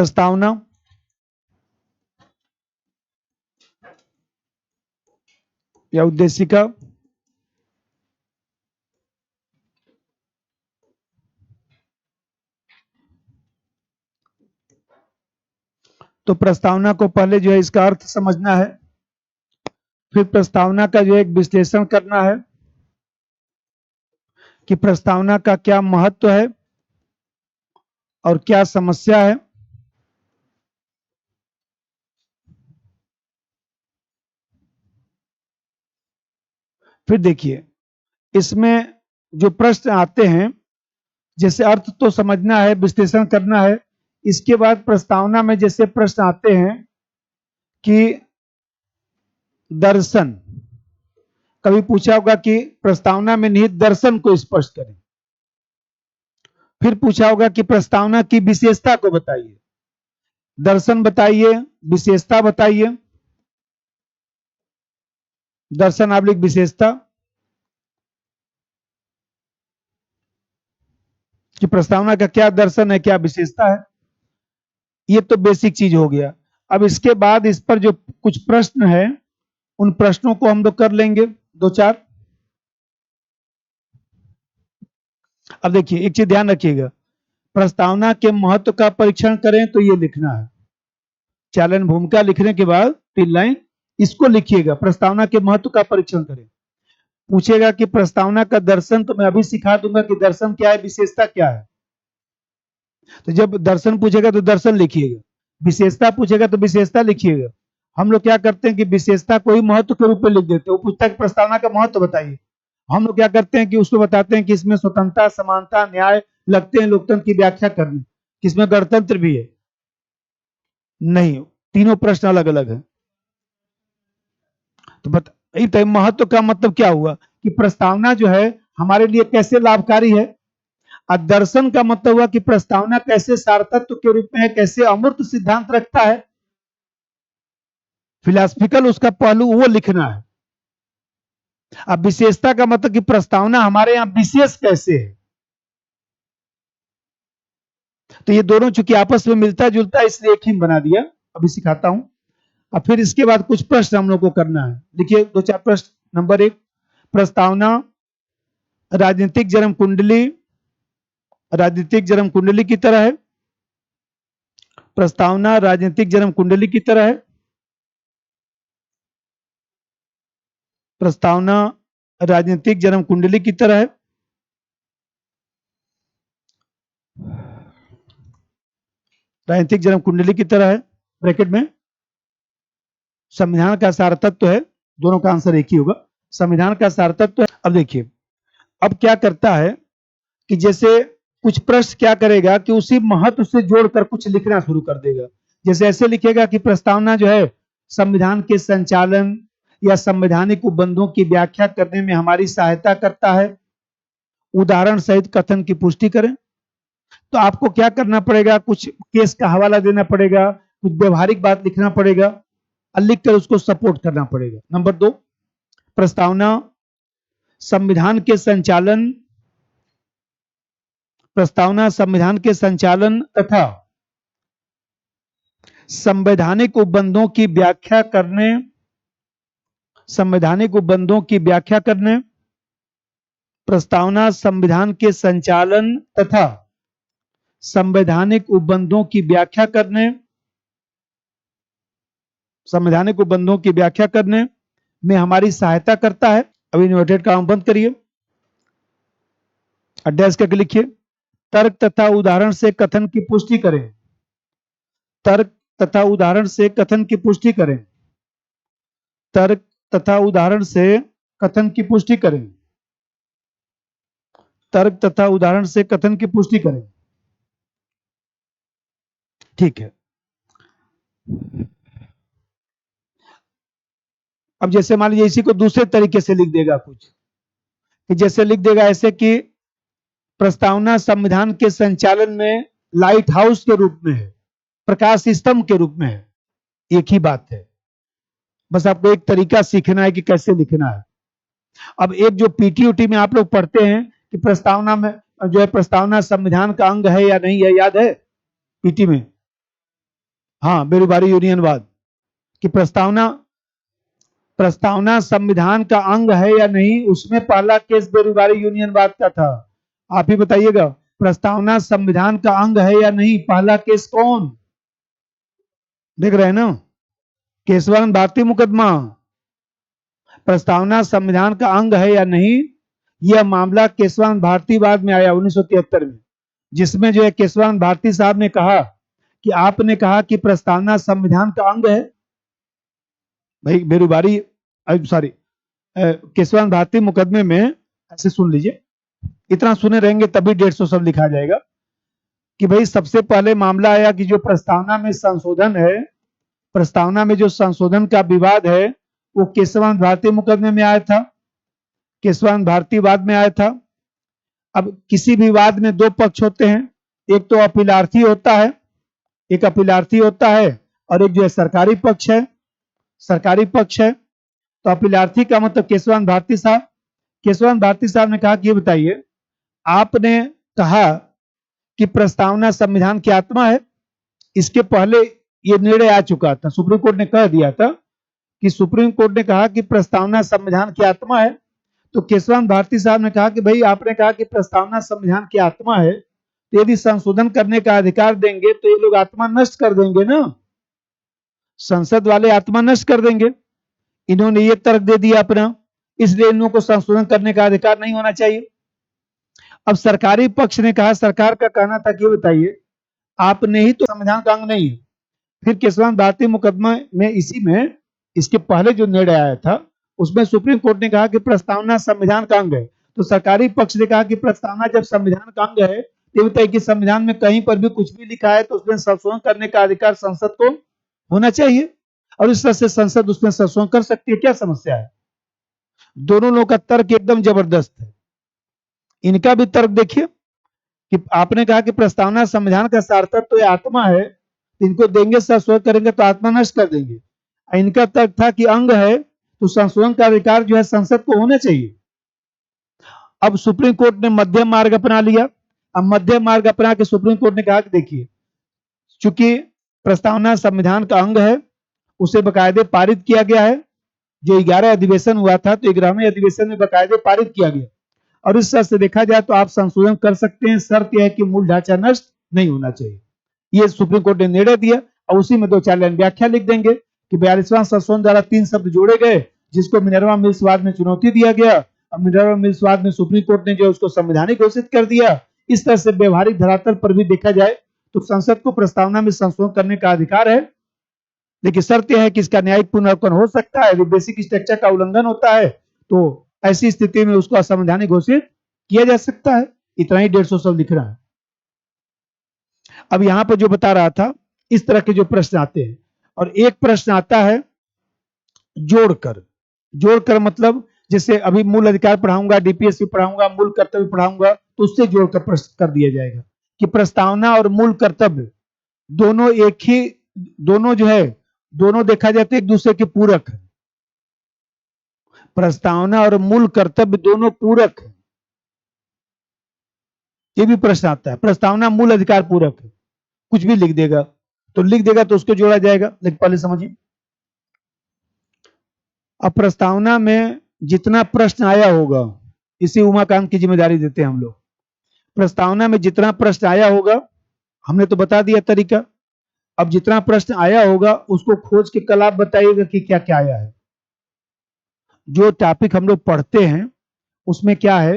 प्रस्तावना, या उद्देशिका, तो प्रस्तावना को पहले जो है इसका अर्थ समझना है, फिर प्रस्तावना का जो एक विश्लेषण करना है कि प्रस्तावना का क्या महत्व है और क्या समस्या है। फिर देखिए इसमें जो प्रश्न आते हैं, जैसे अर्थ तो समझना है, विश्लेषण करना है, इसके बाद प्रस्तावना में जैसे प्रश्न आते हैं कि दर्शन, कभी पूछा होगा कि प्रस्तावना में निहित दर्शन को स्पष्ट करें, फिर पूछा होगा कि प्रस्तावना की विशेषता को बताइए, दर्शन बताइए, विशेषता बताइए, दर्शन आबलिक विशेषता, कि प्रस्तावना का क्या दर्शन है, क्या विशेषता है। ये तो बेसिक चीज हो गया। अब इसके बाद इस पर जो कुछ प्रश्न है, उन प्रश्नों को हम लोग कर लेंगे दो चार। अब देखिए एक चीज ध्यान रखिएगा, प्रस्तावना के महत्व का परीक्षण करें तो ये लिखना है, चालन भूमिका लिखने के बाद 3 लाइन इसको लिखिएगा, प्रस्तावना के महत्व का परीक्षण करें। पूछेगा कि प्रस्तावना का दर्शन, तो मैं अभी सिखा दूंगा कि दर्शन क्या है, विशेषता क्या है। तो जब दर्शन पूछेगा तो दर्शन लिखिएगा, विशेषता पूछेगा तो विशेषता लिखिएगा। हम लोग क्या करते हैं कि विशेषता को ही महत्व के रूप में लिख देते हैं। वो पूछता है कि प्रस्तावना का महत्व बताइए, हम लोग क्या करते हैं कि उसको बताते हैं कि इसमें स्वतंत्रता, समानता, न्याय लगते हैं लोकतंत्र की व्याख्या करने, कि इसमें गणतंत्र भी है। नहीं, तीनों प्रश्न अलग अलग है। तो महत्व का मतलब क्या हुआ कि प्रस्तावना जो है हमारे लिए कैसे लाभकारी है, और दर्शन का मतलब हुआ कि प्रस्तावना कैसे सारतत्व के रूप में है, कैसे अमूर्त सिद्धांत रखता है, फिलोसफिकल उसका पहलू वो लिखना है। अब विशेषता का मतलब कि प्रस्तावना हमारे यहां विशेष कैसे है। तो ये दोनों चूंकि आपस में मिलता जुलता है, इसलिए एक ही बना दिया। अभी सिखाता हूं। अब फिर इसके बाद कुछ प्रश्न हम लोग को करना है। देखिए 2-4 प्रश्न। नंबर 1, प्रस्तावना राजनीतिक जन्म कुंडली, राजनीतिक जन्म कुंडली की तरह है। प्रस्तावना राजनीतिक जन्म कुंडली की तरह है। प्रस्तावना राजनीतिक जन्म कुंडली की तरह है। राजनीतिक जन्म कुंडली की तरह है, ब्रैकेट में संविधान का सारतत्व है। दोनों का आंसर एक ही होगा, संविधान का सारतत्व है। अब देखिए अब क्या करता है कि जैसे कुछ प्रश्न क्या करेगा कि उसी महत्व से जोड़कर कुछ लिखना शुरू कर देगा। जैसे ऐसे लिखेगा कि प्रस्तावना जो है संविधान के संचालन या संवैधानिक उपबंधों की व्याख्या करने में हमारी सहायता करता है, उदाहरण सहित कथन की पुष्टि करें। तो आपको क्या करना पड़ेगा, कुछ केस का हवाला देना पड़ेगा, कुछ व्यवहारिक बात लिखना पड़ेगा और लिखकर उसको सपोर्ट करना पड़ेगा। नंबर 2, प्रस्तावना संविधान के संचालन, प्रस्तावना संविधान के संचालन तथा संवैधानिक उपबंधों की व्याख्या करने, संवैधानिक उपबंधों की व्याख्या करने, प्रस्तावना संविधान के संचालन तथा संवैधानिक उपबंधों की व्याख्या करने, संवैधानिक उपबंधों की व्याख्या करने में हमारी सहायता करता है। अब इन्वर्टेड कॉमा बंद करिए, डैश करके लिखिए, तर्क तथा उदाहरण से कथन की पुष्टि करें। तर्क तथा उदाहरण से कथन की पुष्टि करें। तर्क तथा उदाहरण से कथन की पुष्टि करें। तर्क तथा उदाहरण से कथन की पुष्टि करें। ठीक है। अब जैसे मान लीजिए इसी को दूसरे तरीके से लिख देगा कुछ, कि जैसे लिख देगा ऐसे कि प्रस्तावना संविधान के संचालन में लाइट हाउस के रूप में है, प्रकाश स्तंभ के रूप में है। एक ही बात है, बस आपको एक तरीका सीखना है कि कैसे लिखना है। अब एक जो पीटीयूटी में आप लोग पढ़ते हैं कि प्रस्तावना में जो है प्रस्तावना संविधान का अंग है या नहीं है, याद है पीटी में? हाँ, बेरोजगारी यूनियनवाद की प्रस्तावना प्रस्तावना संविधान का अंग है या नहीं, उसमें पहला केस बेरोजगारी यूनियनवाद का था। आप ही बताइएगा, प्रस्तावना संविधान का अंग है या नहीं, पहला केस कौन देख रहे हैं ना? केशवानंद भारती मुकदमा। प्रस्तावना संविधान का अंग है या नहीं, यह मामला केशवानंद भारती बाद में आया 1973 में, जिसमें जो है केशवानंद भारती साहब ने कहा कि आपने कहा कि प्रस्तावना संविधान का अंग है। भाई बेरोजगारी सॉरी केशवानंद भारती मुकदमे में ऐसे सुन लीजिए, इतना सुने रहेंगे तभी 150 शब्द लिखा जाएगा कि भाई सबसे पहले मामला आया कि जो प्रस्तावना में संशोधन है, प्रस्तावना में जो संशोधन का विवाद है वो केशवानंद भारती मुकदमे में आया था, केशवानंद भारती बाद में आया था। अब किसी भी विवाद में दो पक्ष होते हैं, एक तो अपीलार्थी होता है, एक अपीलार्थी होता है और एक जो है सरकारी पक्ष है, सरकारी पक्ष है। तो अपीलार्थी का मतलब केशवानंद भारती साहब। केशवानंद भारती साहब ने कहा कि ये बताइए, आपने कहा कि प्रस्तावना संविधान की आत्मा है, इसके पहले ये निर्णय आ चुका था, सुप्रीम कोर्ट ने कह दिया था कि सुप्रीम कोर्ट ने कहा कि प्रस्तावना संविधान की आत्मा है। तो केशवानंद भारती साहब ने कहा कि भाई आपने कहा कि प्रस्तावना संविधान की आत्मा है, तो यदि संशोधन करने का अधिकार देंगे तो ये लोग आत्मा नष्ट कर देंगे ना, संसद वाले आत्मा नष्ट कर देंगे। इन्होंने ये तर्क दे दिया अपना, इसलिए इन लोगों को संशोधन करने का अधिकार नहीं होना चाहिए। अब सरकारी पक्ष ने कहा, सरकार का कहना था कि बताइए आपने ही तो संविधान का अंग नहीं है। फिर केशवानंद भारती मुकदमा में इसी में इसके पहले जो निर्णय आया था उसमें सुप्रीम कोर्ट ने कहा कि प्रस्तावना संविधान का अंग है। तो सरकारी पक्ष ने कहा कि प्रस्तावना जब संविधान का अंग है तो बताइए कि संविधान में कहीं पर भी कुछ भी लिखा है तो उसमें संशोधन करने का अधिकार संसद को होना चाहिए और इस तरह से संसद उसमें संशोधन कर सकती है। क्या समस्या है? दोनों लोगों का तर्क एकदम जबरदस्त है। इनका भी तर्क देखिए कि आपने कहा कि प्रस्तावना संविधान का सार्थक तो यह आत्मा है, इनको देंगे संशोधन करेंगे तो आत्मा नष्ट कर देंगे। इनका तर्क था कि अंग है तो संशोधन का अधिकार जो है संसद को होना चाहिए। अब सुप्रीम कोर्ट ने मध्यम मार्ग अपना लिया। अब मध्यम मार्ग अपना के सुप्रीम कोर्ट ने कहा कि देखिए, चूंकि प्रस्तावना संविधान का अंग है, उसे बकायदे पारित किया गया है। जो 11 अधिवेशन हुआ था तो 11वें अधिवेशन में बकायदे पारित किया गया और इस तरह से देखा जाए तो आप संशोधन कर सकते हैं, शर्त यह है कि मूल ढांचा नष्ट नहीं होना चाहिए। ये सुप्रीम कोर्ट ने निर्णय दिया और उसी में 2-4 लाइन व्याख्या लिख देंगे कि 42वां संशोधन द्वारा 3 शब्द जोड़े गए जिसको मिनर्वा मिल्स वाद में चुनौती दिया गया। अब मिनर्वा मिल्स वाद में सुप्रीम कोर्ट ने जो उसको संवैधानिक घोषित कर दिया। इस तरह से व्यवहारिक धरातल पर भी देखा जाए तो संसद को प्रस्तावना में संशोधन करने का अधिकार है, लेकिन शर्त यह है कि इसका न्यायिक पुनर्विलोकन हो सकता है। यदि बेसिक स्ट्रक्चर का उल्लंघन होता है तो ऐसी स्थिति में उसको असंवैधानिक घोषित किया जा सकता है। इतना ही 150 शब्द लिख रहा है। अब यहां पर जो बता रहा था, इस तरह के जो प्रश्न आते हैं और एक प्रश्न आता है जोड़कर। जोड़कर मतलब जैसे अभी मूल अधिकार पढ़ाऊंगा, डीपीएससी पढ़ाऊंगा, मूल कर्तव्य पढ़ाऊंगा तो उससे जोड़कर प्रश्न कर दिया जाएगा कि प्रस्तावना और मूल कर्तव्य दोनों एक ही, दोनों जो है दोनों देखा जाए तो एक दूसरे के पूरक है। प्रस्तावना और मूल कर्तव्य दोनों पूरक है, ये भी प्रश्न आता है। प्रस्तावना मूल अधिकार पूरक है, कुछ भी लिख देगा तो उसको जोड़ा जाएगा। लेकिन पहले समझिए, अब प्रस्तावना में जितना प्रश्न आया होगा, इसी उमाकांत की जिम्मेदारी देते हैं हम लोग। प्रस्तावना में जितना प्रश्न आया होगा हमने तो बता दिया तरीका। अब जितना प्रश्न आया होगा उसको खोज के कल आप बताइएगा कि क्या क्या आया है। जो टॉपिक हम लोग पढ़ते हैं उसमें क्या है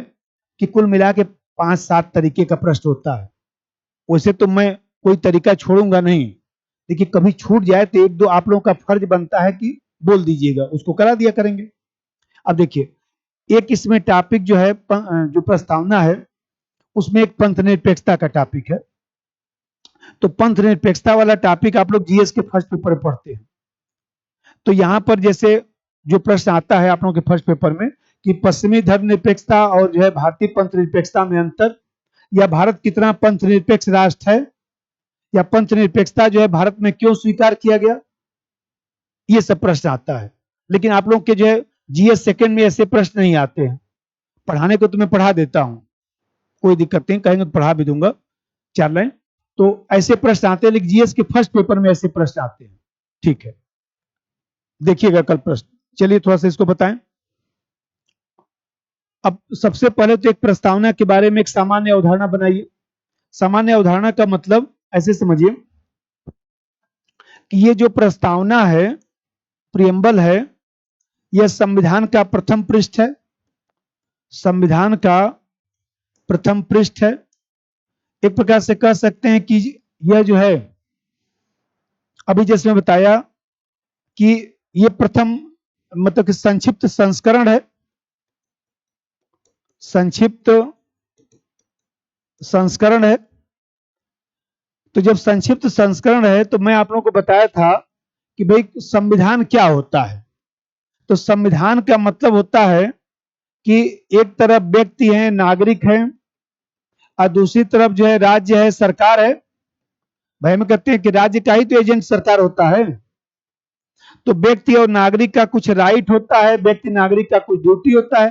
कि कुल मिला के 5-7 तरीके का प्रश्न होता है। वैसे तो मैं कोई तरीका छोड़ूंगा नहीं, लेकिन कभी छूट जाए तो 1-2 आप लोगों का फर्ज बनता है कि बोल दीजिएगा, उसको करा दिया करेंगे। अब देखिए, एक इसमें टॉपिक जो है जो प्रस्तावना है उसमें एक पंथ निरपेक्षता का टॉपिक है। तो पंथ निरपेक्षता वाला टॉपिक आप लोग जीएस के फर्स्ट पेपर में पढ़ते हैं। तो यहां पर जैसे जो प्रश्न आता है आप लोगों के फर्स्ट पेपर में कि पश्चिमी धर्मनिरपेक्षता और जो है भारतीय पंथ निरपेक्षता में अंतर, या भारत कितना पंथ निरपेक्ष राष्ट्र है, या पंथ निरपेक्षता जो है भारत में क्यों स्वीकार किया गया, ये सब प्रश्न आता है। लेकिन आप लोग के जो है जीएस सेकंड में ऐसे प्रश्न नहीं आते हैं। पढ़ाने को तो मैं पढ़ा देता हूं, कोई दिक्कत नहीं, कहेंगे तो पढ़ा भी दूंगा 4 लाइन। तो ऐसे प्रश्न आते हैं, जीएस के फर्स्ट पेपर में ऐसे प्रश्न आते हैं। ठीक है, देखिएगा कल प्रश्न। चलिए थोड़ा सा इसको बताएं। अब सबसे पहले तो एक प्रस्तावना के बारे में एक सामान्य अवधारणा बनाइए। सामान्य अवधारणा का मतलब ऐसे समझिए कि ये जो प्रस्तावना है, प्रियम्बल है, यह संविधान का प्रथम पृष्ठ है। संविधान का प्रथम पृष्ठ है। एक प्रकार से कह सकते हैं कि यह जो है, अभी जैसे मैं बताया कि यह प्रथम मतलब कि संक्षिप्त संस्करण है। संक्षिप्त संस्करण है। तो जब संक्षिप्त संस्करण है तो मैं आप लोगों को बताया था कि भाई संविधान क्या होता है। तो संविधान का मतलब होता है कि एक तरफ व्यक्ति है, नागरिक है, और दूसरी तरफ जो है राज्य है, सरकार है। भाई हम कहते हैं कि राज्य का ही तो एजेंट सरकार होता है। तो व्यक्ति और नागरिक का कुछ राइट होता है, व्यक्ति नागरिक का कुछ ड्यूटी होता है।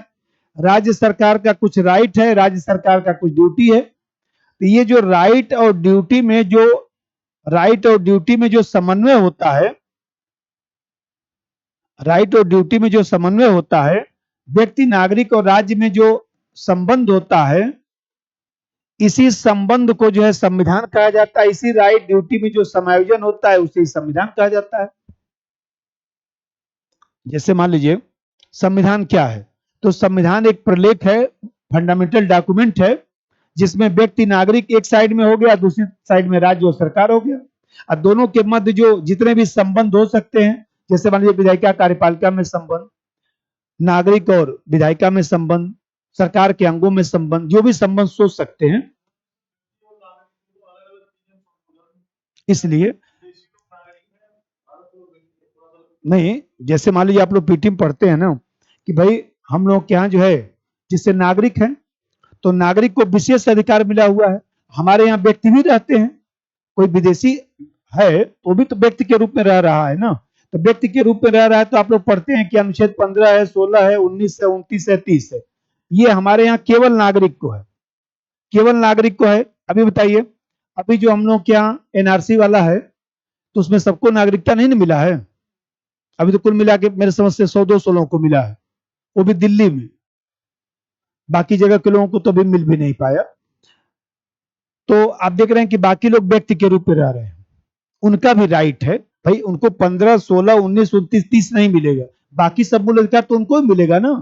राज्य सरकार का कुछ राइट है, राज्य सरकार का कुछ ड्यूटी है। तो ये जो राइट और ड्यूटी में जो समन्वय होता है, राइट और ड्यूटी में जो समन्वय होता है, व्यक्ति नागरिक और राज्य में जो संबंध होता है, इसी संबंध को जो है संविधान कहा जाता है। इसी राइट ड्यूटी में जो समायोजन होता है उसे संविधान कहा जाता है। जैसे मान लीजिए संविधान क्या है, तो संविधान एक प्रलेख है, फंडामेंटल डॉक्यूमेंट है, जिसमें व्यक्ति नागरिक एक साइड में हो गया, दूसरी साइड में राज्य और सरकार हो गया। और दोनों के मध्य जो जितने भी संबंध हो सकते हैं, जैसे मान लीजिए विधायिका कार्यपालिका में संबंध, नागरिक और विधायिका में संबंध, सरकार के अंगों में संबंध, जो भी संबंध सोच सकते हैं। इसलिए नहीं, जैसे मान लीजिए आप लोग पीटी में पढ़ते हैं ना कि भाई हम लोग के यहाँ जो है जिससे नागरिक है, तो नागरिक को विशेष अधिकार मिला हुआ है। हमारे यहाँ व्यक्ति भी रहते हैं, कोई विदेशी है तो भी तो व्यक्ति के रूप में रह रहा है ना। तो व्यक्ति के रूप में रह रहा है तो आप लोग पढ़ते हैं कि अनुच्छेद 15 है, 16 है, 19 है, 29 है, 30 है। ये हमारे यहाँ केवल नागरिक को है, केवल नागरिक को है। अभी बताइए, अभी जो हम लोग के यहाँ एनआरसी वाला है, तो उसमें सबको नागरिकता नहीं मिला है। अभी तो कुल मिला के मेरे समझ से 100-200 लोगों को मिला है, वो भी दिल्ली में। बाकी जगह के लोगों को तो अभी मिल भी नहीं पाया। तो आप देख रहे हैं कि बाकी लोग व्यक्ति के रूप में रह रहे हैं, उनका भी राइट है भाई। उनको 15, 16, 19, 29, 30 नहीं मिलेगा, बाकी सब मूल अधिकार तो उनको भी मिलेगा ना।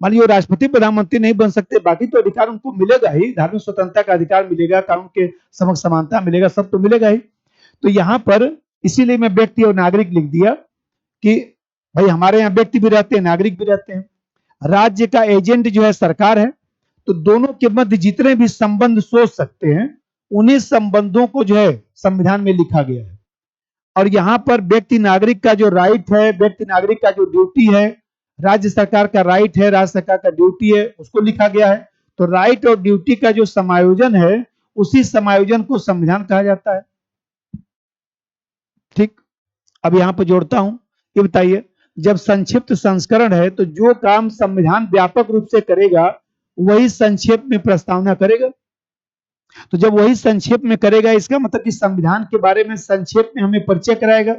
मान लीजिए राष्ट्रपति प्रधानमंत्री नहीं बन सकते, बाकी तो अधिकार उनको मिलेगा ही। धार्मिक स्वतंत्रता का अधिकार मिलेगा, कानून के समक्ष समानता मिलेगा, सब तो मिलेगा ही। तो यहाँ पर इसीलिए मैं व्यक्ति और नागरिक लिख दिया कि भाई हमारे यहाँ व्यक्ति भी रहते हैं, नागरिक भी रहते हैं। राज्य का एजेंट जो है सरकार है। तो दोनों के मध्य जितने भी संबंध सोच सकते हैं, उन्हीं संबंधों को जो है संविधान में लिखा गया है। और यहाँ पर व्यक्ति नागरिक का जो राइट है, व्यक्ति नागरिक का जो ड्यूटी है, राज्य सरकार का राइट है, राज्य सरकार का ड्यूटी है, उसको लिखा गया है। तो राइट और ड्यूटी का जो समायोजन है, उसी समायोजन को संविधान कहा जाता है। ठीक, अब यहाँ पर जोड़ता हूं, ये बताइए, जब संक्षिप्त संस्करण है तो जो काम संविधान व्यापक रूप से करेगा वही संक्षेप में प्रस्तावना करेगा। तो जब वही संक्षेप में करेगा, इसका मतलब कि संविधान के बारे में संक्षेप में हमें परिचय कराएगा।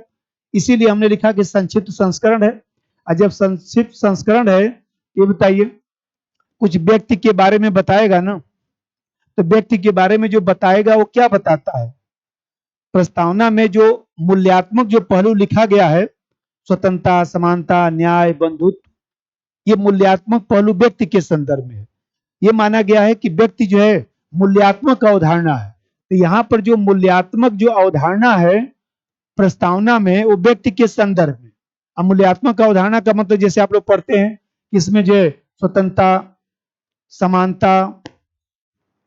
इसीलिए हमने लिखा कि संक्षिप्त संस्करण है। और जब संक्षिप्त संस्करण है, ये बताइए, कुछ व्यक्ति के बारे में बताएगा ना। तो व्यक्ति के बारे में जो बताएगा वो क्या बताता है? प्रस्तावना में जो मूल्यात्मक जो पहलू लिखा गया है, स्वतंत्रता, समानता, न्याय, बंधुत्व, ये मूल्यात्मक पहलू व्यक्ति के संदर्भ में है। ये माना गया है कि व्यक्ति जो है मूल्यात्मक अवधारणा है। तो यहाँ पर जो मूल्यात्मक जो अवधारणा है प्रस्तावना में, वो व्यक्ति के संदर्भ में। अब मूल्यात्मक अवधारणा का मतलब जैसे आप लोग पढ़ते हैं, इसमें जो है स्वतंत्रता, समानता,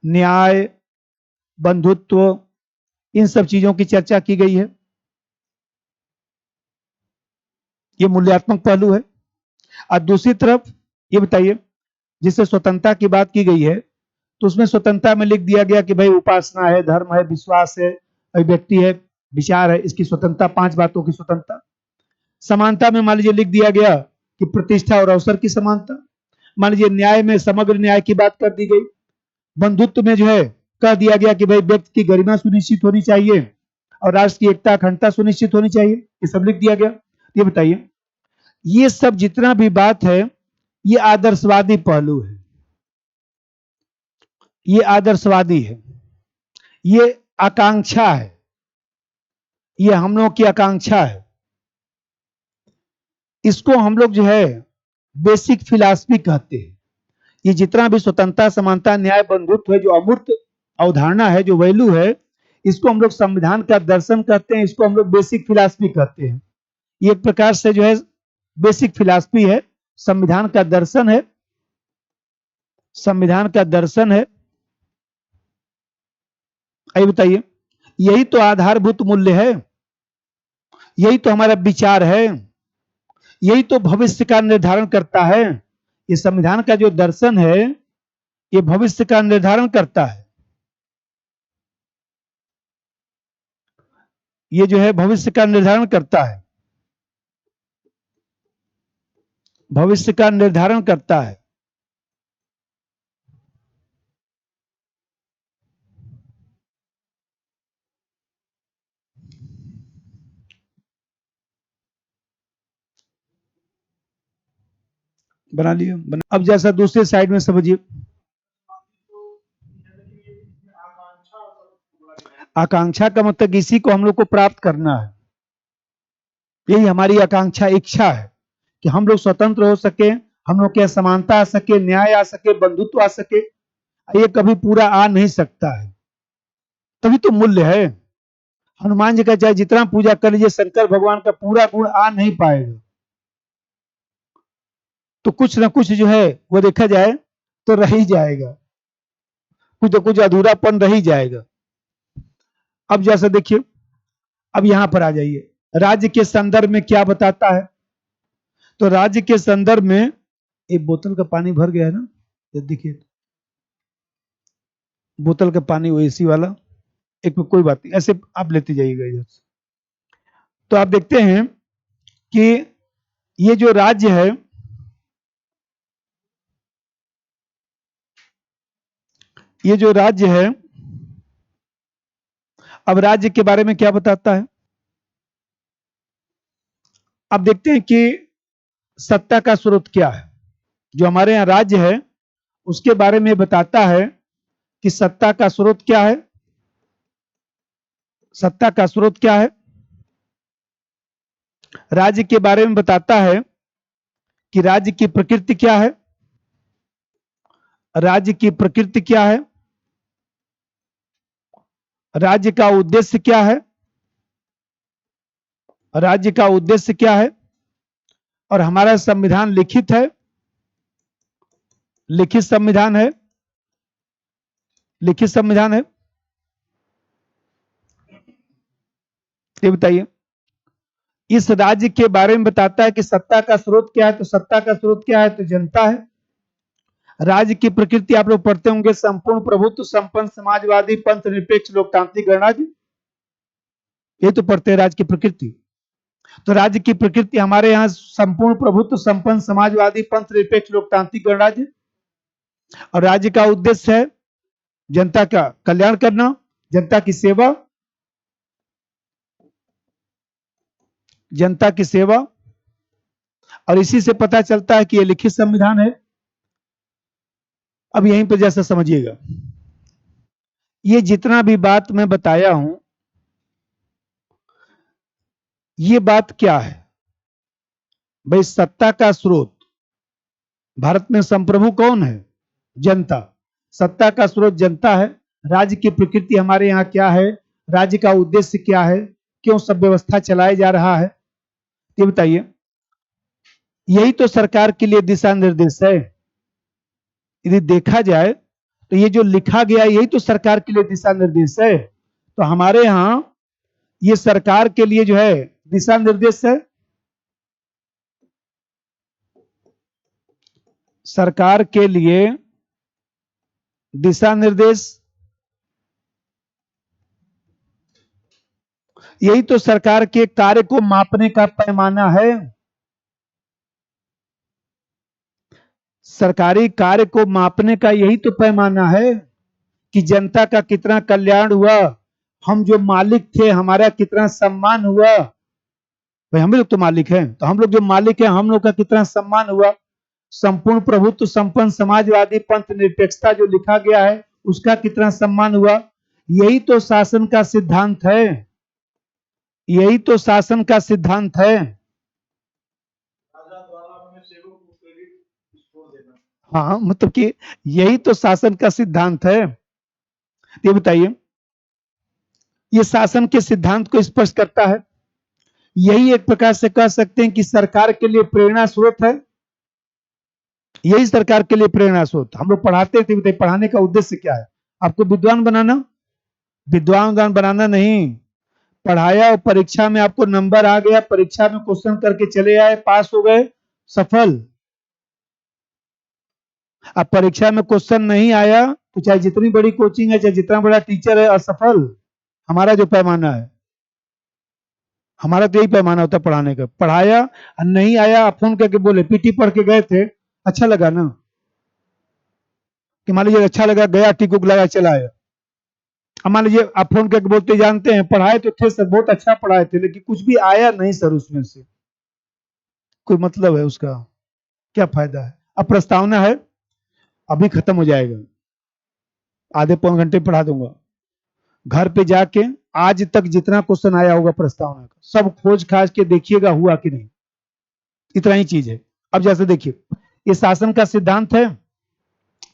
न्याय, बंधुत्व, इन सब चीजों की चर्चा की गई है। ये मूल्यात्मक पहलू है। और दूसरी तरफ ये बताइए, जिससे स्वतंत्रता की बात की गई है, तो उसमें स्वतंत्रता में लिख दिया गया कि भाई उपासना है, धर्म है, विश्वास है, अभिव्यक्ति है, विचार है, इसकी स्वतंत्रता, 5 बातों की स्वतंत्रता। समानता में मान लीजिए लिख दिया गया कि प्रतिष्ठा और अवसर की समानता। मान लीजिए न्याय में समग्र न्याय की बात कर दी गई। बंधुत्व में जो है कह दिया गया कि भाई व्यक्ति की गरिमा सुनिश्चित होनी चाहिए और राष्ट्र की एकता अखंडता सुनिश्चित होनी चाहिए, ये सब लिख दिया गया। ये बताइए, ये सब जितना भी बात है ये आदर्शवादी पहलू है, ये आदर्शवादी है, ये आकांक्षा है, ये हम लोग की आकांक्षा है। इसको हम लोग जो है बेसिक फिलॉसफी कहते हैं। ये जितना भी स्वतंत्रता, समानता, न्याय, बंधुत्व है, जो अमूर्त अवधारणा है, जो वैल्यू है, इसको हम लोग संविधान का दर्शन कहते हैं, इसको हम लोग बेसिक फिलॉसफी कहते हैं। ये एक प्रकार से जो है बेसिक फिलॉसफी है, संविधान का दर्शन है, संविधान का दर्शन है। आइए बताइए, यही तो आधारभूत मूल्य है, यही तो हमारा विचार है, यही तो भविष्य का निर्धारण करता है। ये संविधान का जो दर्शन है ये भविष्य का निर्धारण करता है, ये जो है भविष्य का निर्धारण करता है, भविष्य का निर्धारण करता है। बना लिया अब जैसा दूसरे साइड में समझिए, आकांक्षा का मतलब इसी को हम लोग को प्राप्त करना है, यही हमारी आकांक्षा, इच्छा है कि हम लोग स्वतंत्र हो सके, हम लोग के समानता आ सके, न्याय आ सके, बंधुत्व आ सके। ये कभी पूरा आ नहीं सकता है, तभी तो मूल्य है। हनुमान जी का चाहे जितना पूजा कर लीजिए, शंकर भगवान का पूरा गुण आ नहीं पाएगा, तो कुछ ना कुछ जो है वो देखा जाए तो रह ही जाएगा, कुछ ना कुछ अधूरापन रह ही जाएगा। अब जैसा देखिए, अब यहां पर आ जाइए, राज्य के संदर्भ में क्या बताता है। तो राज्य के संदर्भ में, एक बोतल का पानी भर गया है ना, ये देखिए बोतल का पानी वो एसी वाला, एक में कोई बात नहीं, ऐसे आप लेते जाइएगा इधर से। तो आप देखते हैं कि ये जो राज्य है, ये जो राज्य है, अब राज्य के बारे में क्या बताता है। अब देखते हैं कि सत्ता का स्रोत क्या है। जो हमारे यहाँ राज्य है उसके बारे में बताता है कि सत्ता का स्रोत क्या है, सत्ता का स्रोत क्या है। राज्य के बारे में बताता है कि राज्य की प्रकृति क्या है, राज्य की प्रकृति क्या है, राज्य का उद्देश्य क्या है, राज्य का उद्देश्य क्या है। और हमारा संविधान लिखित है, लिखित संविधान है, लिखित संविधान है। ये बताइए, इस राज्य के बारे में बताता है कि सत्ता का स्रोत क्या है। तो सत्ता का स्रोत क्या है, तो जनता है। राज्य की प्रकृति आप लोग पढ़ते होंगे, संपूर्ण प्रभुत्व, संपन्न समाजवादी, पंथ निरपेक्ष, लोकतांत्रिक गणराज्य, ये तो पढ़ते हैं राज्य की प्रकृति। तो राज्य की प्रकृति हमारे यहाँ संपूर्ण प्रभुत्व, संपन्न समाजवादी, पंथ निरपेक्ष, लोकतांत्रिक गणराज्य। और राज्य का उद्देश्य है जनता का कल्याण करना, जनता की सेवा, जनता की सेवा। और इसी से पता चलता है कि यह लिखित संविधान है। अब यहीं पर जैसा समझिएगा, ये जितना भी बात मैं बताया हूं, ये बात क्या है भाई, सत्ता का स्रोत। भारत में संप्रभु कौन है, जनता। सत्ता का स्रोत जनता है। राज्य की प्रकृति हमारे यहाँ क्या है, राज्य का उद्देश्य क्या है, क्यों सब व्यवस्था चलाया जा रहा है, ये बताइए। यही तो सरकार के लिए दिशा निर्देश है। यदि देखा जाए तो ये जो लिखा गया यही तो सरकार के लिए दिशा निर्देश है। तो हमारे यहाँ ये सरकार के लिए जो है दिशा निर्देश है, सरकार के लिए दिशा निर्देश। यही तो सरकार के कार्य को मापने का पैमाना है, सरकारी कार्य को मापने का यही तो पैमाना है। कि जनता का कितना कल्याण हुआ, हम जो मालिक थे हमारा कितना सम्मान हुआ। भाई हम लोग तो मालिक हैं, तो हम लोग जो मालिक हैं हम लोग का कितना सम्मान हुआ। संपूर्ण प्रभुत्व संपन्न समाजवादी पंथ निरपेक्षता जो लिखा गया है उसका कितना सम्मान हुआ। यही तो शासन का सिद्धांत है, यही तो शासन का सिद्धांत है। हाँ मतलब कि यही तो शासन का सिद्धांत है। ये बताइए, ये शासन के सिद्धांत को स्पष्ट करता है। यही एक प्रकार से कह सकते हैं कि सरकार के लिए प्रेरणा स्रोत है। यही सरकार के लिए प्रेरणा स्रोत। हम लोग पढ़ाते थे, बताइए पढ़ाने का उद्देश्य क्या है? आपको विद्वान बनाना, विद्वान बनाना नहीं। पढ़ाया और परीक्षा में आपको नंबर आ गया, परीक्षा में क्वेश्चन करके चले आए, पास हो गए, सफल। अब परीक्षा में क्वेश्चन नहीं आया तो चाहे जितनी बड़ी कोचिंग है, चाहे जितना बड़ा टीचर है, असफल। हमारा जो पैमाना है, हमारा तो यही पैमाना होता है पढ़ाने का। पढ़ाया और नहीं आया, आप फोन करके बोले पीटी पढ़ के गए थे, अच्छा लगा ना, कि मान लीजिए अच्छा लगा, गया टिक उक लगा चला आया। अब मान लीजिए आप फोन करके बोलते जानते हैं पढ़ाए तो थे सर, बहुत अच्छा पढ़ाए थे, लेकिन कुछ भी आया नहीं सर उसमें से, कोई मतलब है उसका? क्या फायदा है? अब प्रस्तावना है, अभी खत्म हो जाएगा, आधे पौन घंटे पढ़ा दूंगा। घर पे जाके आज तक जितना क्वेश्चन आया होगा प्रस्तावना का सब खोज खाज के देखिएगा हुआ कि नहीं। इतना ही चीज है। अब जैसे देखिए, ये शासन का सिद्धांत है।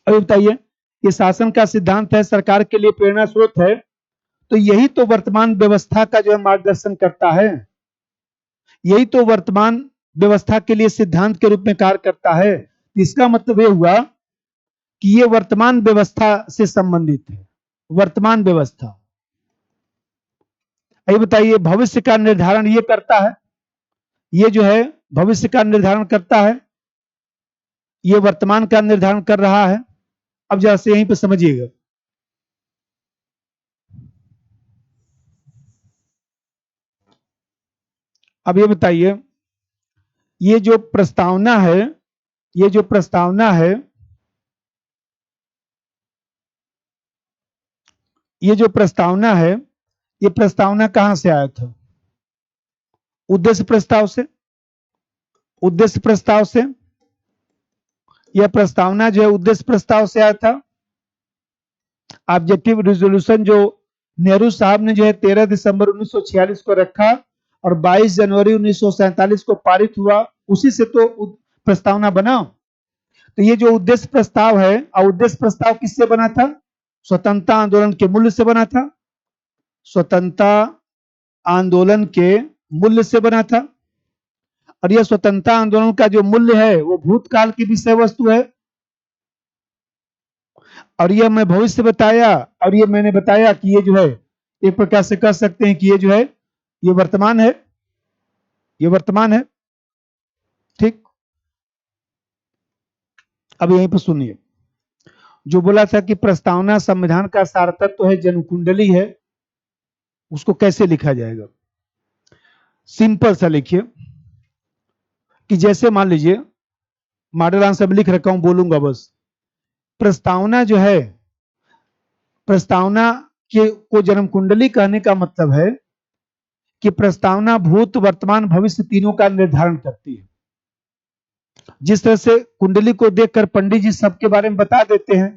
अभी बताइए, ये शासन का सिद्धांत है, सरकार के लिए प्रेरणा स्रोत है, तो यही तो वर्तमान व्यवस्था का जो है मार्गदर्शन करता है। यही तो वर्तमान व्यवस्था के लिए सिद्धांत के रूप में कार्य करता है। इसका मतलब यह हुआ कि ये वर्तमान व्यवस्था से संबंधित है। वर्तमान व्यवस्था, ये बताइए भविष्य का निर्धारण ये करता है, ये जो है भविष्य का निर्धारण करता है, ये वर्तमान का निर्धारण कर रहा है। अब जैसे यहीं पे समझिएगा, अब ये बताइए, ये जो प्रस्तावना है, ये जो प्रस्तावना है, ये जो प्रस्तावना है, ये प्रस्तावना कहां से आया था? उद्देश्य प्रस्ताव से। उद्देश्य प्रस्ताव से, यह प्रस्तावना जो है उद्देश्य प्रस्ताव से आया था। ऑब्जेक्टिव रिजोल्यूशन जो नेहरू साहब ने जो है 13 दिसंबर 1946 को रखा और 22 जनवरी 1947 को पारित हुआ, उसी से तो प्रस्तावना बना। तो ये जो उद्देश्य प्रस्ताव है, और उद्देश्य प्रस्ताव किससे बना था? स्वतंत्रता आंदोलन के मूल्य से बना था। स्वतंत्रता आंदोलन के मूल्य से बना था। और यह स्वतंत्रता आंदोलन का जो मूल्य है वो भूतकाल की विषय वस्तु है, और यह मैं भविष्य बताया, और ये मैंने बताया कि ये जो है एक प्रकार से कह सकते हैं कि ये जो है ये वर्तमान है, ये वर्तमान है। ठीक, अब यहीं पर सुनिए, जो बोला था कि प्रस्तावना संविधान का सारतत्व है, जन्मकुंडली है, उसको कैसे लिखा जाएगा? सिंपल सा लिखिए कि जैसे मान लीजिए मॉडल आंसर लिख रखा हूं, बोलूंगा बस। प्रस्तावना जो है, प्रस्तावना के को जन्म कुंडली कहने का मतलब है कि प्रस्तावना भूत वर्तमान भविष्य तीनों का निर्धारण करती है। जिस तरह से कुंडली को देखकर पंडित जी सबके बारे में बता देते हैं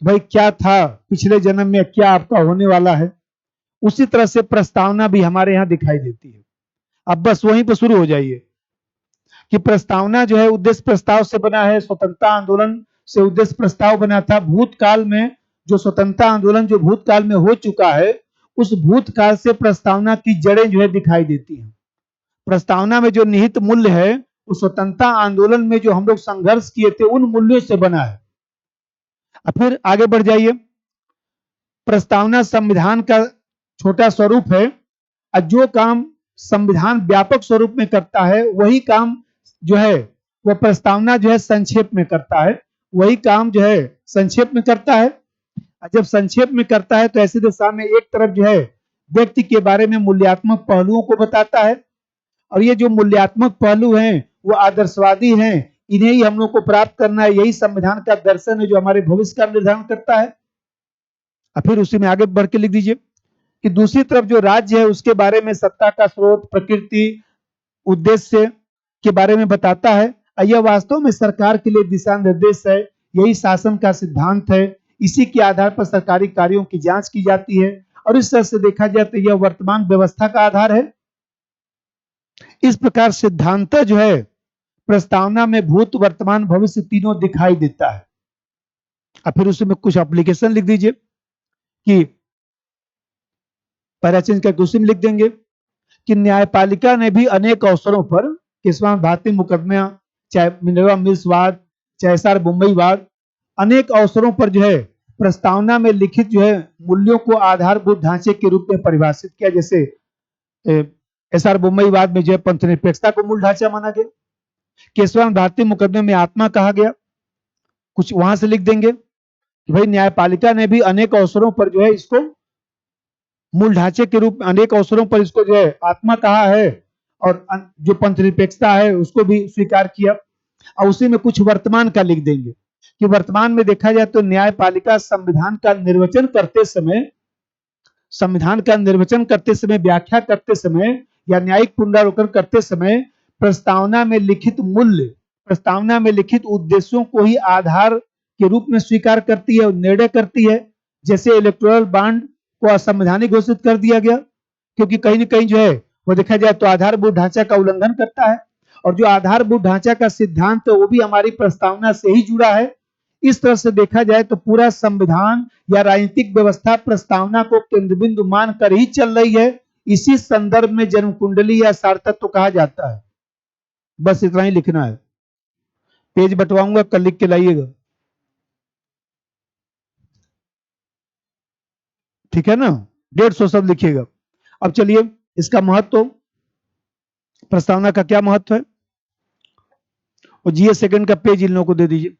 भाई क्या था पिछले जन्म में, क्या आपका होने वाला है, उसी तरह से प्रस्तावना भी हमारे यहाँ दिखाई देती है। अब बस वहीं पर शुरू हो जाइए कि प्रस्तावना जो है उद्देश्य प्रस्ताव से बना है। स्वतंत्रता आंदोलन से उद्देश्य प्रस्ताव बना था। भूतकाल में जो स्वतंत्रता आंदोलन जो भूतकाल में हो चुका है, उस भूतकाल से प्रस्तावना की जड़ें जो है दिखाई देती हैं। प्रस्तावना में जो निहित मूल्य है, उस स्वतंत्रता आंदोलन में जो हम लोग संघर्ष किए थे उन मूल्यों से बना है। अब फिर आगे बढ़ जाइए, प्रस्तावना संविधान का छोटा स्वरूप है, और जो काम संविधान व्यापक स्वरूप में करता है वही काम जो है वह प्रस्तावना जो है संक्षेप में करता है। वही काम जो है संक्षेप में करता है। जब संक्षेप में करता है तो ऐसी दशा में एक तरफ जो है व्यक्ति के बारे में मूल्यात्मक पहलुओं को बताता है, और ये जो मूल्यात्मक पहलू हैं वो आदर्शवादी हैं, इन्हें ही हम लोग को प्राप्त करना है। यही संविधान का दर्शन है जो हमारे भविष्य का निर्धारण करता है। और फिर उसी में आगे बढ़ के लिख दीजिए कि दूसरी तरफ जो राज्य है उसके बारे में सत्ता का स्रोत, प्रकृति, उद्देश्य के बारे में बताता है। यह वास्तव में सरकार के लिए दिशा निर्देश है, यही शासन का सिद्धांत है, इसी के आधार पर सरकारी कार्यों की जांच की जाती है और इस तरह से देखा जाए तो यह वर्तमान व्यवस्था का आधार है। इस प्रकार सिद्धांत जो है प्रस्तावना में भूत, वर्तमान, भविष्य तीनों दिखाई देता है। और फिर उसमें कुछ एप्लीकेशन लिख दीजिए कि पैराचेंज करके उसी में लिख देंगे कि न्यायपालिका ने भी अनेक अवसरों पर किसान भारतीय मुकदमा, चाहे मिनरवा मिल्स वाद, चाहे एसआर मुंबई वाद, अनेक अवसरों पर जो है प्रस्तावना में लिखित जो है मूल्यों को आधारभूत ढांचे के रूप में परिभाषित किया। जैसे एसआर मुंबई वाद में जो है पंथ निरपेक्षता को मूल ढांचा माना गया, केशवान भारतीय मुकदमे में आत्मा कहा गया। कुछ वहां से लिख देंगे कि भाई न्यायपालिका ने भी अनेक अवसरों पर जो है इसको मूल ढांचे के रूप में, अनेक अवसरों पर इसको जो है आत्मा कहा है और जो पंथ निरपेक्षता है उसको भी स्वीकार किया। और उसी में कुछ वर्तमान का लिख देंगे कि वर्तमान में देखा जाए तो न्यायपालिका संविधान का निर्वचन करते समय, व्याख्या करते समय या न्यायिक पुनरावलोकन करते समय प्रस्तावना में लिखित मूल्य, प्रस्तावना में लिखित उद्देश्यों को ही आधार के रूप में स्वीकार करती है और निर्णय करती है। जैसे इलेक्टोरल बॉन्ड को असंवैधानिक घोषित कर दिया गया क्योंकि कहीं ना कहीं जो है वो देखा जाए तो आधारभूत ढांचा का उल्लंघन करता है और जो आधारभूत ढांचा का सिद्धांत है वो भी हमारी प्रस्तावना से ही जुड़ा है। इस तरह से देखा जाए तो पूरा संविधान या राजनीतिक व्यवस्था प्रस्तावना को केंद्र बिंदु मानकर ही चल रही है। इसी संदर्भ में जन्म कुंडली या सारतत्व कहा जाता है। बस इतना ही लिखना है। पेज बंटवाऊंगा, कल लिख के लाइएगा, ठीक है ना। 150 शब्द लिखिएगा। अब चलिए इसका महत्व, प्रस्तावना का क्या महत्व है, और जीएस सेकंड का पेज इन लोगों को दे दीजिए।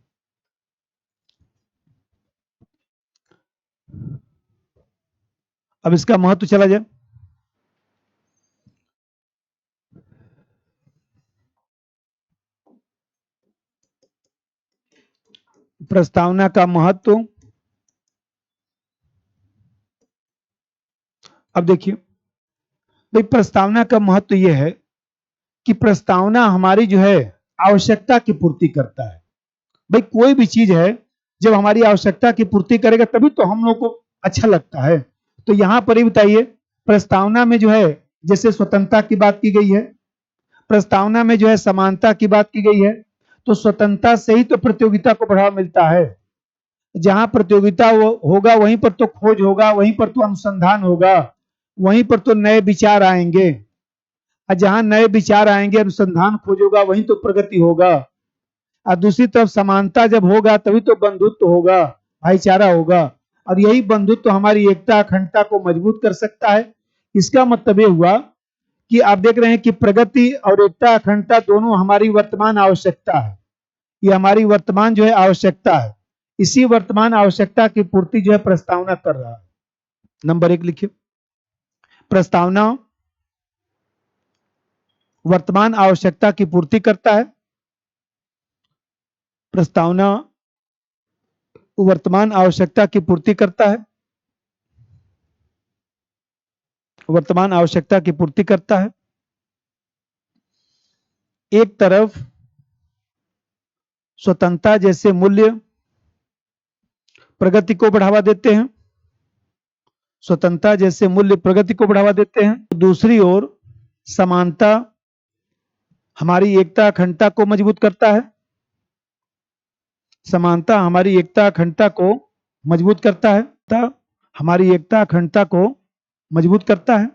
अब इसका महत्व चला जाए। प्रस्तावना का महत्व, अब देखिए भाई प्रस्तावना का महत्व यह है कि प्रस्तावना हमारी जो है आवश्यकता की पूर्ति करता है। भाई कोई भी चीज है जब हमारी आवश्यकता की पूर्ति करेगा तभी तो हम लोग को अच्छा लगता है। तो यहां पर ही बताइए प्रस्तावना में जो है जैसे स्वतंत्रता की बात की गई है, प्रस्तावना में जो है समानता की बात की गई है। तो स्वतंत्रता से ही तो प्रतियोगिता को बढ़ावा मिलता है। जहां प्रतियोगिता होगा वहीं पर तो खोज होगा, वहीं पर तो अनुसंधान होगा, वहीं पर तो नए विचार आएंगे। और जहां नए विचार आएंगे, अनुसंधान खोज होगा, वहीं तो प्रगति होगा। और दूसरी तरफ समानता जब होगा तभी तो बंधुत्व होगा, भाईचारा होगा। और यही बंधुत्व हमारी एकता अखंडता को मजबूत कर सकता है। इसका मतलब ये हुआ कि आप देख रहे हैं कि प्रगति और एकता अखंडता दोनों हमारी वर्तमान आवश्यकता है। ये हमारी वर्तमान जो है आवश्यकता है। इसी वर्तमान आवश्यकता की पूर्ति जो है प्रस्तावना कर रहा है। नंबर 1 लिखिए, प्रस्तावना वर्तमान आवश्यकता की पूर्ति करता है। प्रस्तावना वर्तमान आवश्यकता की पूर्ति करता है, वर्तमान आवश्यकता की पूर्ति करता है। एक तरफ स्वतंत्रता जैसे मूल्य प्रगति को बढ़ावा देते हैं, स्वतंत्रता जैसे मूल्य प्रगति को बढ़ावा देते हैं। दूसरी ओर समानता हमारी एकता अखंडता को मजबूत करता है, समानता हमारी एकता अखंडता को मजबूत करता है, हमारी एकता अखंडता को मजबूत करता है।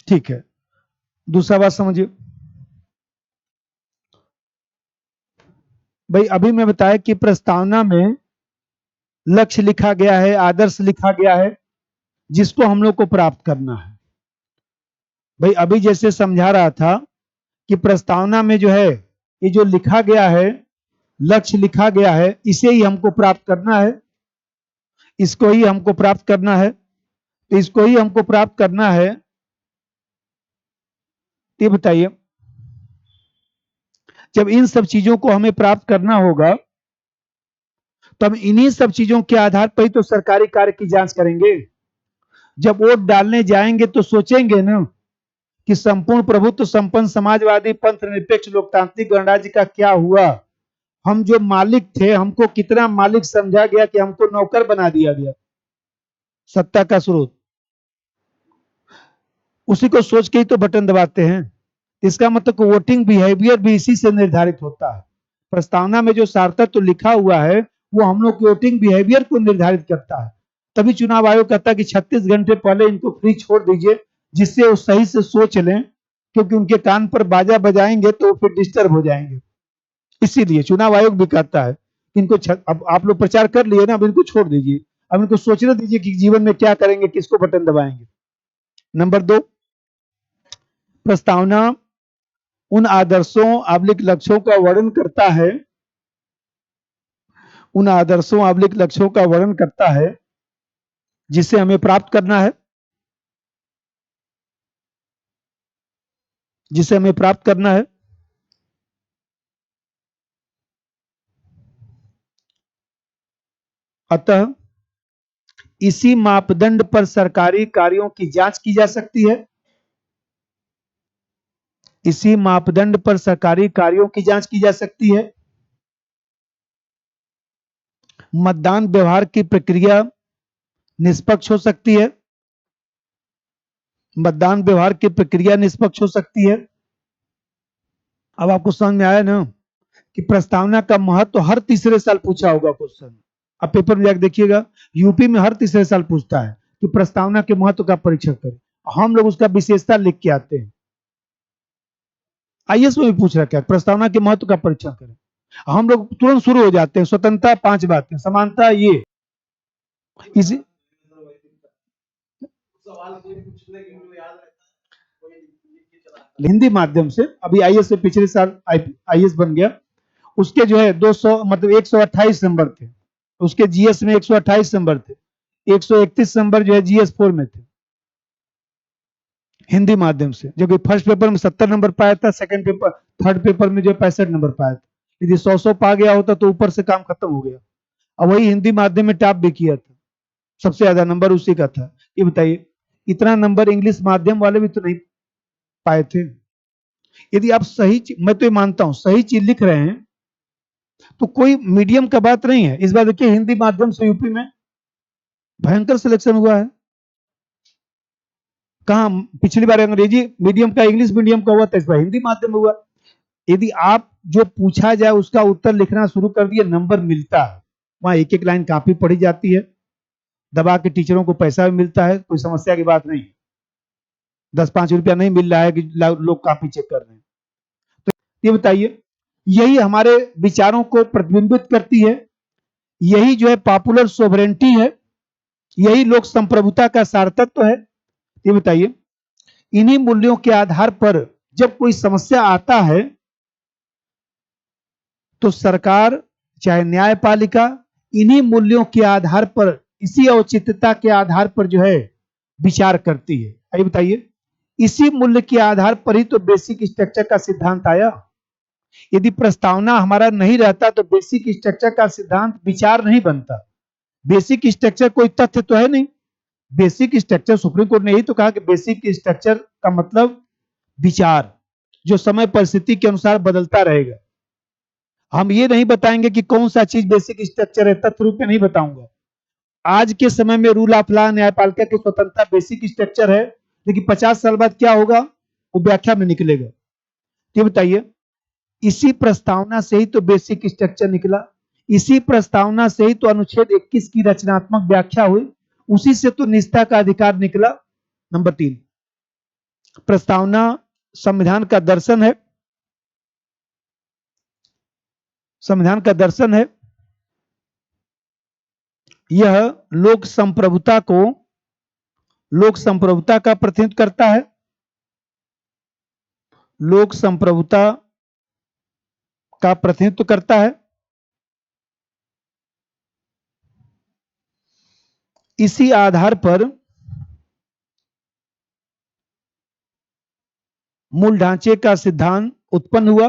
ठीक है, दूसरा बात समझिए भाई। अभी मैं बताया कि प्रस्तावना में लक्ष्य लिखा गया है, आदर्श लिखा गया है जिसको हम लोग को प्राप्त करना है। भाई अभी जैसे समझा रहा था कि प्रस्तावना में जो है ये जो लिखा गया है, लक्ष्य लिखा गया है, इसे ही हमको प्राप्त करना है, इसको ही हमको प्राप्त करना है। तो इसको ही हमको प्राप्त करना है। ये बताइए जब इन सब चीजों को हमें प्राप्त करना होगा तो हम इन्हीं सब चीजों के आधार पर ही तो सरकारी कार्य की जांच करेंगे। जब वोट डालने जाएंगे तो सोचेंगे ना कि संपूर्ण प्रभुत्व संपन्न समाजवादी पंथ निरपेक्ष लोकतांत्रिक गणराज्य का क्या हुआ। हम जो मालिक थे हमको कितना मालिक समझा गया कि हमको नौकर बना दिया गया। सत्ता का स्रोत उसी को सोच के ही तो बटन दबाते हैं। इसका मतलब वोटिंग बिहेवियर भी इसी से निर्धारित होता है। प्रस्तावना में जो सार्थक तो लिखा हुआ है वो हम लोग वोटिंग बिहेवियर को निर्धारित करता है। तभी चुनाव आयोग कहता है कि 36 घंटे पहले इनको फ्री छोड़ दीजिए जिससे वो सही से सोच लें, क्योंकि उनके कान पर बाजा बजाएंगे तो फिर डिस्टर्ब हो जाएंगे। इसीलिए चुनाव आयोग भी कहता है इनको अब आप लोग प्रचार कर लिए ना, अब इनको छोड़ दीजिए, अब इनको सोचने दीजिए कि जीवन में क्या करेंगे, किसको बटन दबाएंगे। नंबर 2, प्रस्तावना उन आदर्शों आबलिक लक्ष्यों का वर्णन करता है, उन आदर्शों आबलिक लक्ष्यों का वर्णन करता है जिसे हमें प्राप्त करना है, जिसे हमें प्राप्त करना है। अतः इसी मापदंड पर सरकारी कार्यों की जांच की जा सकती है, इसी मापदंड पर सरकारी कार्यों की जांच की जा सकती है। मतदान व्यवहार की प्रक्रिया निष्पक्ष हो सकती है, मतदान व्यवहार की प्रक्रिया निष्पक्ष हो सकती है। अब आपको समझ में आया ना कि प्रस्तावना का महत्व तो हर तीसरे साल पूछा होगा क्वेश्चन। अब पेपर में जाकर देखिएगा, यूपी में हर तीसरे साल पूछता है कि प्रस्तावना के महत्व का परीक्षण करें। हम लोग उसका विशेषता लिख के आते हैं। आईएएस में भी पूछ रखा है प्रस्तावना के महत्व का परीक्षण करें, हम लोग तुरंत शुरू हो जाते हैं। स्वतंत्रता 5 बातें, समानता ये, इसी हिंदी माध्यम से अभी आईएएस से पिछले साल आईएएस बन गया। उसके जो है 200 मतलब 128 नंबर थे, उसके जीएस में 128 नंबर थे, 131 नंबर जो है जीएस 4 में थे हिंदी माध्यम से, जो कि फर्स्ट पेपर में 70 नंबर पाया था, सेकंड पेपर थर्ड पेपर में जो 65 नंबर पाया था। यदि 100 पा गया होता तो ऊपर से काम खत्म हो गया। और वही हिंदी माध्यम में टॉप भी किया था, सबसे ज्यादा नंबर उसी का था। ये बताइए इतना नंबर इंग्लिश माध्यम वाले भी तो नहीं पाए थे। यदि आप सही, मैं तो ये मानता हूं सही चीज लिख रहे हैं तो कोई मीडियम का बात नहीं है। इस बार देखिए हिंदी माध्यम से यूपी में भयंकर सिलेक्शन हुआ है। कहा पिछली बार अंग्रेजी मीडियम का इंग्लिश मीडियम का हुआ था, इस बार हिंदी माध्यम हुआ। यदि आप जो पूछा जाए उसका उत्तर लिखना शुरू कर दिए, नंबर मिलता है। वहां एक एक लाइन काफी पढ़ी जाती है, दबा के टीचरों को पैसा भी मिलता है, कोई समस्या की बात नहीं। 10-5 रुपया नहीं मिल रहा है कि लोग कापी चेक कर रहे हैं। तो ये बताइए, यही हमारे विचारों को प्रतिबिंबित करती है, यही जो है पॉपुलर सोवरेंटी है, यही लोक संप्रभुता का सारतत्व है। ये बताइए इन्हीं मूल्यों के आधार पर जब कोई समस्या आता है तो सरकार चाहे न्यायपालिका इन्हीं मूल्यों के आधार पर, इसी औचित्यता के आधार पर जो है विचार करती है। आइए बताइए इसी मूल्य के आधार पर ही तो बेसिक स्ट्रक्चर का सिद्धांत आया। यदि प्रस्तावना हमारा नहीं रहता तो बेसिक स्ट्रक्चर का सिद्धांत विचार नहीं बनता। बेसिक स्ट्रक्चर कोई तथ्य तो है नहीं, बेसिक स्ट्रक्चर सुप्रीम कोर्ट ने यही तो कहा कि बेसिक स्ट्रक्चर का मतलब विचार, जो समय परिस्थिति के अनुसार बदलता रहेगा। हम ये नहीं बताएंगे कि कौन सा चीज बेसिक स्ट्रक्चर है, तथ्य रूप में नहीं बताऊंगा। आज के समय में रूल ऑफ लॉ न्यायपालिका की स्वतंत्रता बेसिक स्ट्रक्चर है, लेकिन 50 साल बाद क्या होगा वो व्याख्या में निकलेगा। ये बताइए इसी प्रस्तावना से ही तो बेसिक स्ट्रक्चर निकला, इसी प्रस्तावना से ही तो अनुच्छेद 21 की रचनात्मक व्याख्या हुई, उसी से तो निजता का अधिकार निकला। नंबर 3, प्रस्तावना संविधान का दर्शन है, संविधान का दर्शन है। यह लोक संप्रभुता को, लोक संप्रभुता का प्रतिनिधित्व करता है, लोक संप्रभुता का प्रतिनिधित्व करता है। इसी आधार पर मूल ढांचे का सिद्धांत उत्पन्न हुआ।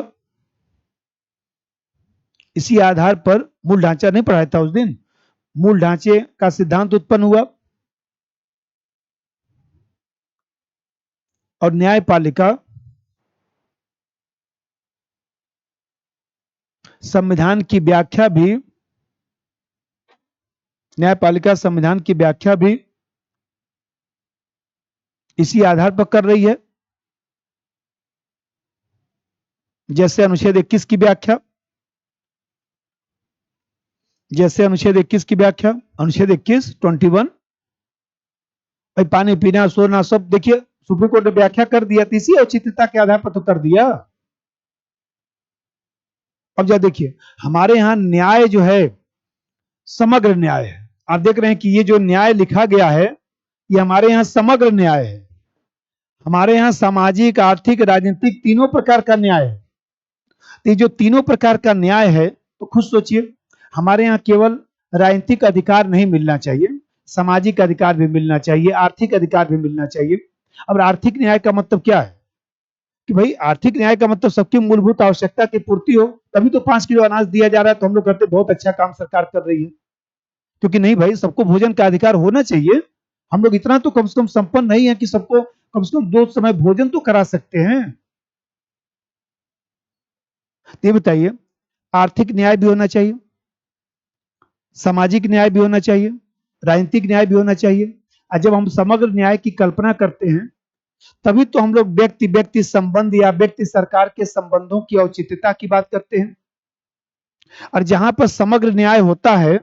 इसी आधार पर मूल ढांचा नहीं पढ़ाया था उस दिन, मूल ढांचे का सिद्धांत उत्पन्न हुआ और न्यायपालिका संविधान की व्याख्या भी, न्यायपालिका संविधान की व्याख्या भी इसी आधार पर कर रही है। जैसे अनुच्छेद 21 की व्याख्या, जैसे अनुच्छेद 21 की व्याख्या, अनुच्छेद 21 21 भाई पानी पीना सोना सब देखिए सुप्रीम कोर्ट ने व्याख्या कर दिया, इसी औचित्यता के आधार पर तो कर दिया। अब जरा देखिए हमारे यहां न्याय जो है समग्र न्याय है। आप देख रहे हैं कि ये जो न्याय लिखा गया है ये हमारे यहाँ समग्र न्याय है। हमारे यहाँ सामाजिक आर्थिक राजनीतिक तीनों प्रकार का न्याय है। तो ये जो तीनों प्रकार का न्याय है तो खुद सोचिए हमारे यहाँ केवल राजनीतिक अधिकार नहीं मिलना चाहिए, सामाजिक अधिकार भी मिलना चाहिए, आर्थिक अधिकार भी मिलना चाहिए। अब आर्थिक न्याय का मतलब क्या है कि भाई आर्थिक न्याय का मतलब सबकी मूलभूत आवश्यकता की पूर्ति हो, तभी तो 5 किलो अनाज दिया जा रहा है। तो हम लोग कहते बहुत अच्छा काम सरकार कर रही है, क्योंकि नहीं भाई सबको भोजन का अधिकार होना चाहिए। हम लोग इतना तो कम से कम संपन्न नहीं है कि सबको कम से कम 2 समय भोजन तो करा सकते हैं। ये बताइए आर्थिक न्याय भी होना चाहिए, सामाजिक न्याय भी होना चाहिए, राजनीतिक न्याय भी होना चाहिए। और जब हम समग्र न्याय की कल्पना करते हैं तभी तो हम लोग व्यक्ति व्यक्ति संबंध या व्यक्ति सरकार के संबंधों की औचित्यता की बात करते हैं। और जहां पर समग्र न्याय होता है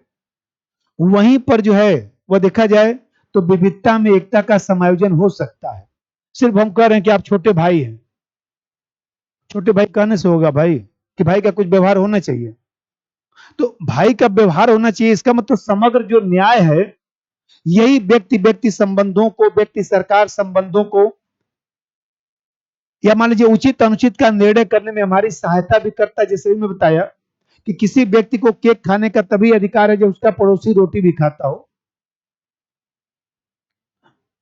वहीं पर जो है वह देखा जाए तो विविधता में एकता का समायोजन हो सकता है। सिर्फ हम कह रहे हैं कि आप छोटे भाई हैं, छोटे भाई कहने से होगा भाई कि भाई का कुछ व्यवहार होना चाहिए। तो भाई का व्यवहार होना चाहिए, इसका मतलब समग्र जो न्याय है यही व्यक्ति व्यक्ति संबंधों को, व्यक्ति सरकार संबंधों को, या मान लीजिए उचित अनुचित का निर्णय करने में हमारी सहायता भी करता है। जैसे मैं बताया कि किसी व्यक्ति को केक खाने का तभी अधिकार है जब उसका पड़ोसी रोटी भी खाता हो,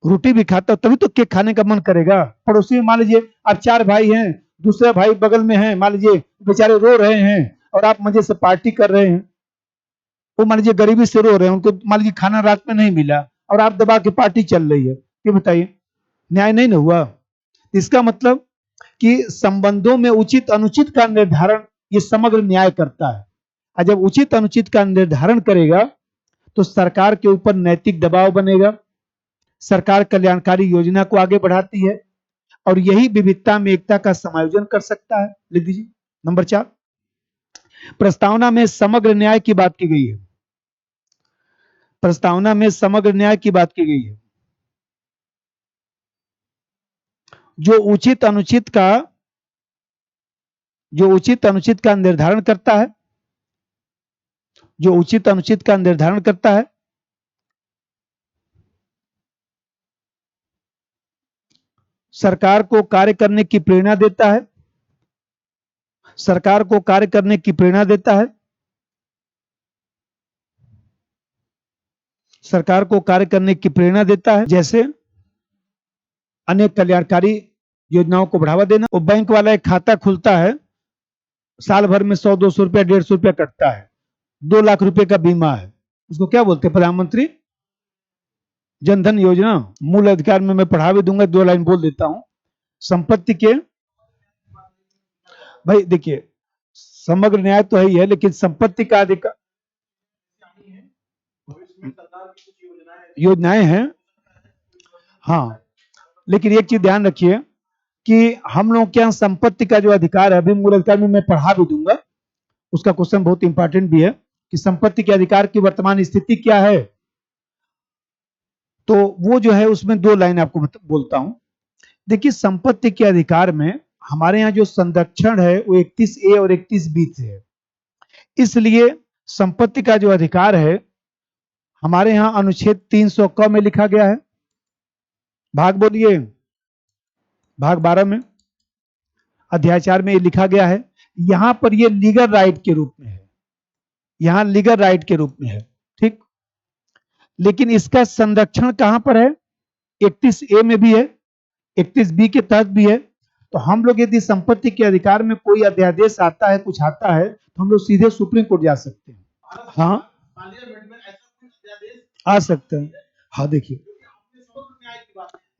रोटी भी खाता हो तभी तो केक खाने का मन करेगा। पड़ोसी में मान लीजिए आप 4 भाई हैं, दूसरे भाई बगल में हैं, मान लीजिए बेचारे रो रहे हैं और आप मजे से पार्टी कर रहे हैं। वो मान लीजिए गरीबी से रो रहे हैं, उनको मान लीजिए खाना रात में नहीं मिला और आप दबा के पार्टी चल रही है, ये बताइए न्याय नहीं ना हुआ। इसका मतलब कि संबंधों में उचित अनुचित का निर्धारण ये समग्र न्याय करता है। और जब उचित अनुचित का निर्धारण करेगा तो सरकार के ऊपर नैतिक दबाव बनेगा, सरकार कल्याणकारी योजना को आगे बढ़ाती है और यही विविधता में एकता का समायोजन कर सकता है। लिख दीजिए नंबर 4, प्रस्तावना में समग्र न्याय की बात की गई है। प्रस्तावना में समग्र न्याय की बात की गई है। जो उचित अनुचित का निर्धारण करता है, जो उचित अनुचित का निर्धारण करता है, सरकार को कार्य करने की प्रेरणा देता है, सरकार को कार्य करने की प्रेरणा देता है, सरकार को कार्य करने की प्रेरणा देता है। जैसे अनेक कल्याणकारी योजनाओं को बढ़ावा देना। वो बैंक वाला एक खाता खुलता है, साल भर में 100-200 रुपया 150 रुपया कटता है, 2 लाख रुपए का बीमा है, उसको क्या बोलते हैं? प्रधानमंत्री जनधन योजना। मूल अधिकार में मैं पढ़ा भी दूंगा, 2 लाइन बोल देता हूं। संपत्ति के भाई देखिए समग्र न्याय तो है ही है, लेकिन संपत्ति का अधिकार योजनाएं हैं हाँ, लेकिन एक चीज ध्यान रखिए कि हम लोग के यहाँ संपत्ति का जो अधिकार है, अभी मूल अधिकार में मैं पढ़ा भी दूंगा, उसका क्वेश्चन बहुत इंपॉर्टेंट भी है कि संपत्ति के अधिकार की वर्तमान स्थिति क्या है। तो वो जो है उसमें 2 लाइन आपको बोलता हूं। देखिए संपत्ति के अधिकार में हमारे यहाँ जो संरक्षण है वो 31A और 31B से है। इसलिए संपत्ति का जो अधिकार है हमारे यहाँ अनुच्छेद 300 क में लिखा गया है। भाग बोलिए, भाग 12 में अध्याय 4 में ये लिखा गया है। यहां पर ये लीगल राइट के रूप में है, यहां लीगल राइट के रूप में है, ठीक। लेकिन इसका संरक्षण कहां पर है? 31A में भी है, 31B के तहत भी है। तो हम लोग यदि संपत्ति के अधिकार में कोई अध्यादेश आता है, कुछ आता है, तो हम लोग सीधे सुप्रीम कोर्ट जा सकते हैं। हाँ, आ सकते हैं। हाँ,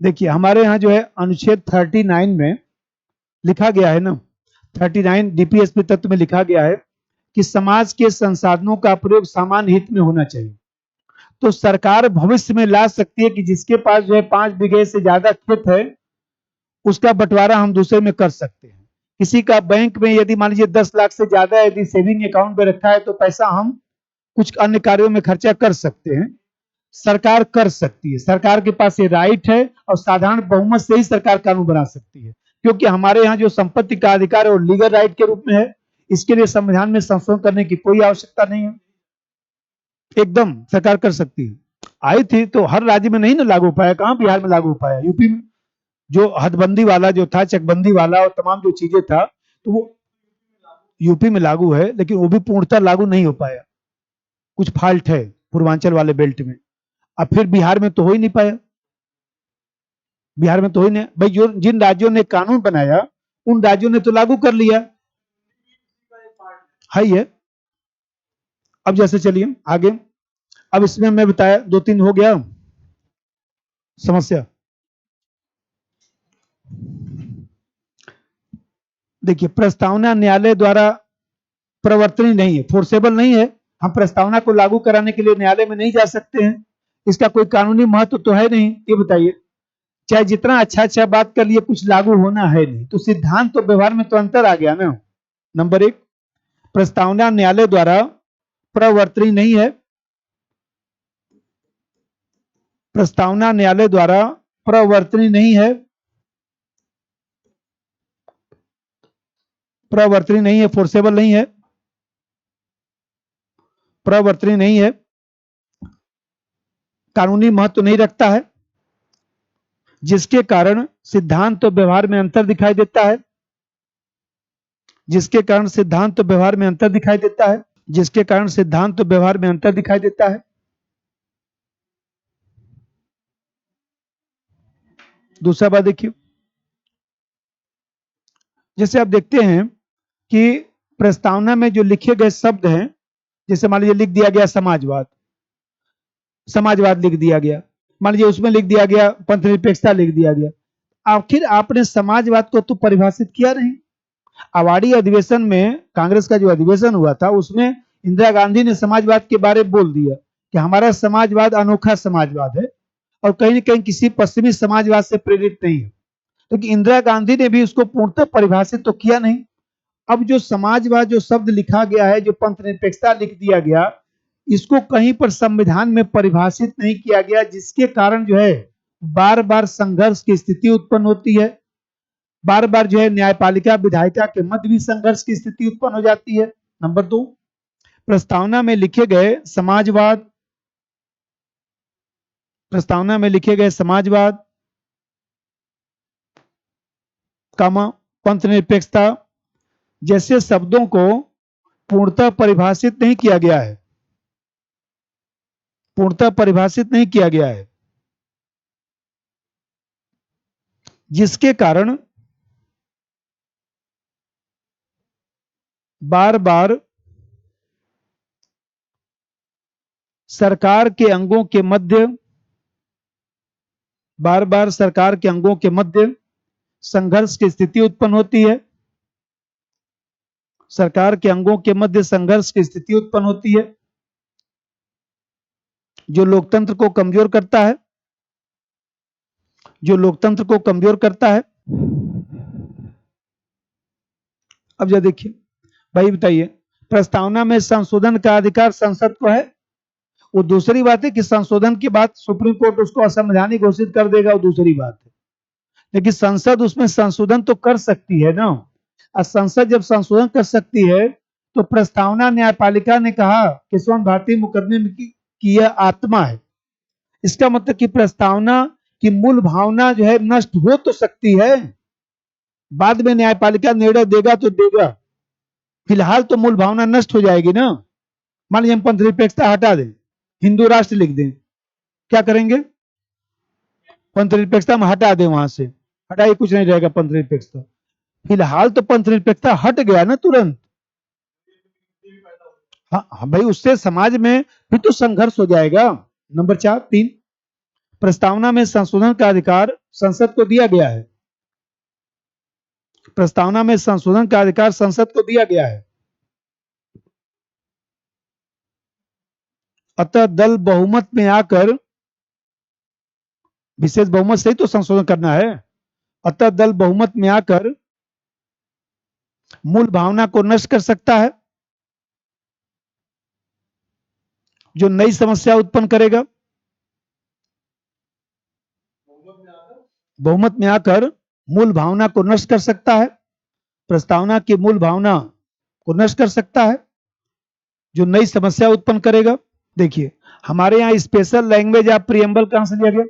देखिए हमारे यहाँ जो है अनुच्छेद 39 में लिखा गया है ना, 39 डीपीएसपी तत्व में लिखा गया है कि समाज के संसाधनों का प्रयोग सामान्य हित में होना चाहिए। तो सरकार भविष्य में ला सकती है कि जिसके पास जो है 5 बीघे से ज्यादा खेत है, उसका बंटवारा हम दूसरे में कर सकते हैं। किसी का बैंक में यदि मान लीजिए 10 लाख से ज्यादा यदि सेविंग अकाउंट में रखा है, तो पैसा हम कुछ अन्य कार्यों में खर्चा कर सकते हैं। सरकार कर सकती है, सरकार के पास ये राइट है, और साधारण बहुमत से ही सरकार कानून बना सकती है, क्योंकि हमारे यहाँ जो संपत्ति का अधिकार है वो लीगल राइट के रूप में है। इसके लिए संविधान में संशोधन करने की कोई आवश्यकता नहीं है, एकदम सरकार कर सकती है। आई थी तो हर राज्य में नहीं ना लागू हो पाया, कहाँ बिहार में लागू हो पाया, यूपी में जो हदबंदी वाला जो था, चकबंदी वाला और तमाम जो चीजें था, तो वो यूपी में लागू है, लेकिन वो भी पूर्णतः लागू नहीं हो पाया, कुछ फॉल्ट है पूर्वांचल वाले बेल्ट में। अब फिर बिहार में तो हो ही नहीं पाया, बिहार में तो हो ही नहीं भाई। जो जिन राज्यों ने कानून बनाया उन राज्यों ने तो लागू कर लिया है। अब जैसे चलिए आगे, अब इसमें मैं बताया 2-3 हो गया समस्या। देखिए प्रस्तावना न्यायालय द्वारा प्रवर्तनीय नहीं है, फोर्सेबल नहीं है। हम प्रस्तावना को लागू कराने के लिए न्यायालय में नहीं जा सकते हैं, इसका कोई कानूनी महत्व तो है नहीं। ये बताइए, चाहे जितना अच्छा अच्छा बात कर लिए, कुछ लागू होना है नहीं, तो सिद्धांत तो व्यवहार में तो अंतर आ गया ना। नंबर 1, प्रस्तावना न्यायालय द्वारा प्रवर्तनीय नहीं है, प्रस्तावना न्यायालय द्वारा प्रवर्तनीय नहीं है, प्रवर्तनीय नहीं है, फोर्सेबल नहीं है, प्रवर्तनीय नहीं है, कानूनी महत्व नहीं रखता है, जिसके कारण सिद्धांत तो व्यवहार में अंतर दिखाई देता है, जिसके कारण सिद्धांत तो व्यवहार में अंतर दिखाई देता है, जिसके कारण सिद्धांत तो व्यवहार में अंतर दिखाई देता है। दूसरा बात देखिए, जैसे आप देखते हैं कि प्रस्तावना में जो लिखे गए शब्द हैं, जैसे मान लीजिए लिख दिया गया समाजवाद, समाजवाद लिख दिया गया, मान लीजिए उसमें लिख दिया गया पंथ निरपेक्षता लिख दिया गया, आखिर आपने समाजवाद को तो परिभाषित किया नहीं। अवाड़ी अधिवेशन में, कांग्रेस का जो अधिवेशन हुआ था, उसमें इंदिरा गांधी ने समाजवाद के बारे में बोल दिया कि हमारा समाजवाद अनोखा समाजवाद है और कहीं न कहीं किसी पश्चिमी समाजवाद से प्रेरित नहीं है। लेकिन इंदिरा गांधी ने भी उसको पूर्णतः परिभाषित तो किया नहीं। अब जो समाजवाद जो शब्द लिखा गया है, जो पंथ निरपेक्षता लिख दिया गया, इसको कहीं पर संविधान में परिभाषित नहीं किया गया, जिसके कारण जो है बार बार संघर्ष की स्थिति उत्पन्न होती है, बार बार जो है न्यायपालिका विधायिका के मध्य भी संघर्ष की स्थिति उत्पन्न हो जाती है। नंबर 2, प्रस्तावना में लिखे गए समाजवाद, प्रस्तावना में लिखे गए समाजवाद कामा पंथ निरपेक्षता जैसे शब्दों को पूर्णतः परिभाषित नहीं किया गया है, पूर्णतः परिभाषित नहीं किया गया है, जिसके कारण बार बार सरकार के अंगों के मध्य, बार बार सरकार के अंगों के मध्य संघर्ष की स्थिति उत्पन्न होती है, सरकार के अंगों के मध्य संघर्ष की स्थिति उत्पन्न होती है, जो लोकतंत्र को कमजोर करता है, जो लोकतंत्र को कमजोर करता है। अब जरा देखिए भाई, बताइए प्रस्तावना में संशोधन का अधिकार संसद को है। वो दूसरी बात है कि संशोधन के बाद सुप्रीम कोर्ट उसको असंवैधानिक घोषित कर देगा, वो दूसरी बात है, लेकिन संसद उसमें संशोधन तो कर सकती है ना। और संसद जब संशोधन कर सकती है, तो प्रस्तावना न्यायपालिका ने कहा केशवंत भारती मुकदमे में की यह आत्मा है। इसका मतलब कि प्रस्तावना की मूल भावना जो है नष्ट हो तो सकती है, बाद में न्यायपालिका निर्णय देगा तो देगा, फिलहाल तो मूल भावना नष्ट हो जाएगी ना। मान लीजिए हम पंथ निरपेक्षता हटा दें, हिंदू राष्ट्र लिख दें, क्या करेंगे? पंथ निरपेक्षता हम हटा दें, वहां से हटाइए, कुछ नहीं रहेगा पंथ निरपेक्षता। फिलहाल तो पंथ निरपेक्षता हट गया ना तुरंत। हाँ हाँ भाई, उससे समाज में फिर तो संघर्ष हो जाएगा। नंबर 3, प्रस्तावना में संशोधन का अधिकार संसद को दिया गया है। प्रस्तावना में संशोधन का अधिकार संसद को दिया गया है। अतः दल बहुमत में आकर, विशेष बहुमत से ही तो संशोधन करना है, अतः दल बहुमत में आकर मूल भावना को नष्ट कर सकता है, जो नई समस्या उत्पन्न करेगा। बहुमत में आकर मूल भावना को नष्ट कर सकता है, प्रस्तावना की मूल भावना को नष्ट कर सकता है, जो नई समस्या उत्पन्न करेगा। देखिए, हमारे यहाँ स्पेशल लैंग्वेज ऑफ प्रियम्बल कहां से लिया गया?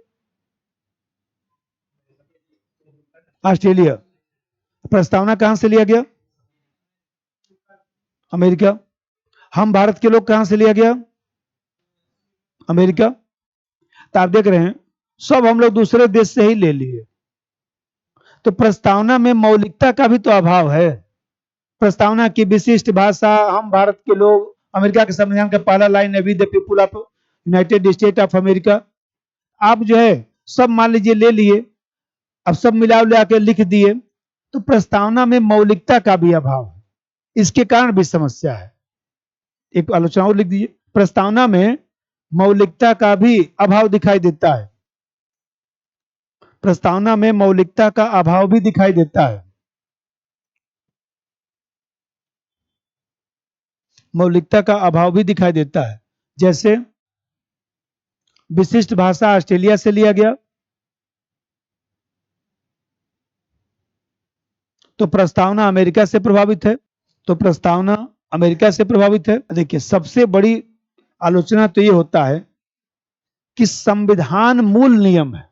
ऑस्ट्रेलिया। प्रस्तावना कहां से लिया गया? अमेरिका। हम भारत के लोग कहां से लिया गया? अमेरिका। तो आप देख रहे हैं, सब हम लोग दूसरे देश से ही ले लिए। तो प्रस्तावना में मौलिकता का भी तो अभाव है। प्रस्तावना की विशिष्ट भाषा, हम भारत के लोग, अमेरिका के संविधान का पहला लाइन है, we the people of United State of America. आप जो है सब मान लीजिए ले लिए, अब सब मिला के लिख दिए, तो प्रस्तावना में मौलिकता का भी अभाव है, इसके कारण भी समस्या है। एक आलोचना और लिख दीजिए, प्रस्तावना में मौलिकता का भी अभाव दिखाई देता है। प्रस्तावना में मौलिकता का अभाव भी दिखाई देता है। मौलिकता का अभाव भी दिखाई देता है। जैसे विशिष्ट भाषा ऑस्ट्रेलिया से लिया गया, तो प्रस्तावना अमेरिका से प्रभावित है। तो प्रस्तावना अमेरिका से प्रभावित है। देखिए, सबसे बड़ी आलोचना तो ये होता है कि संविधान मूल नियम है,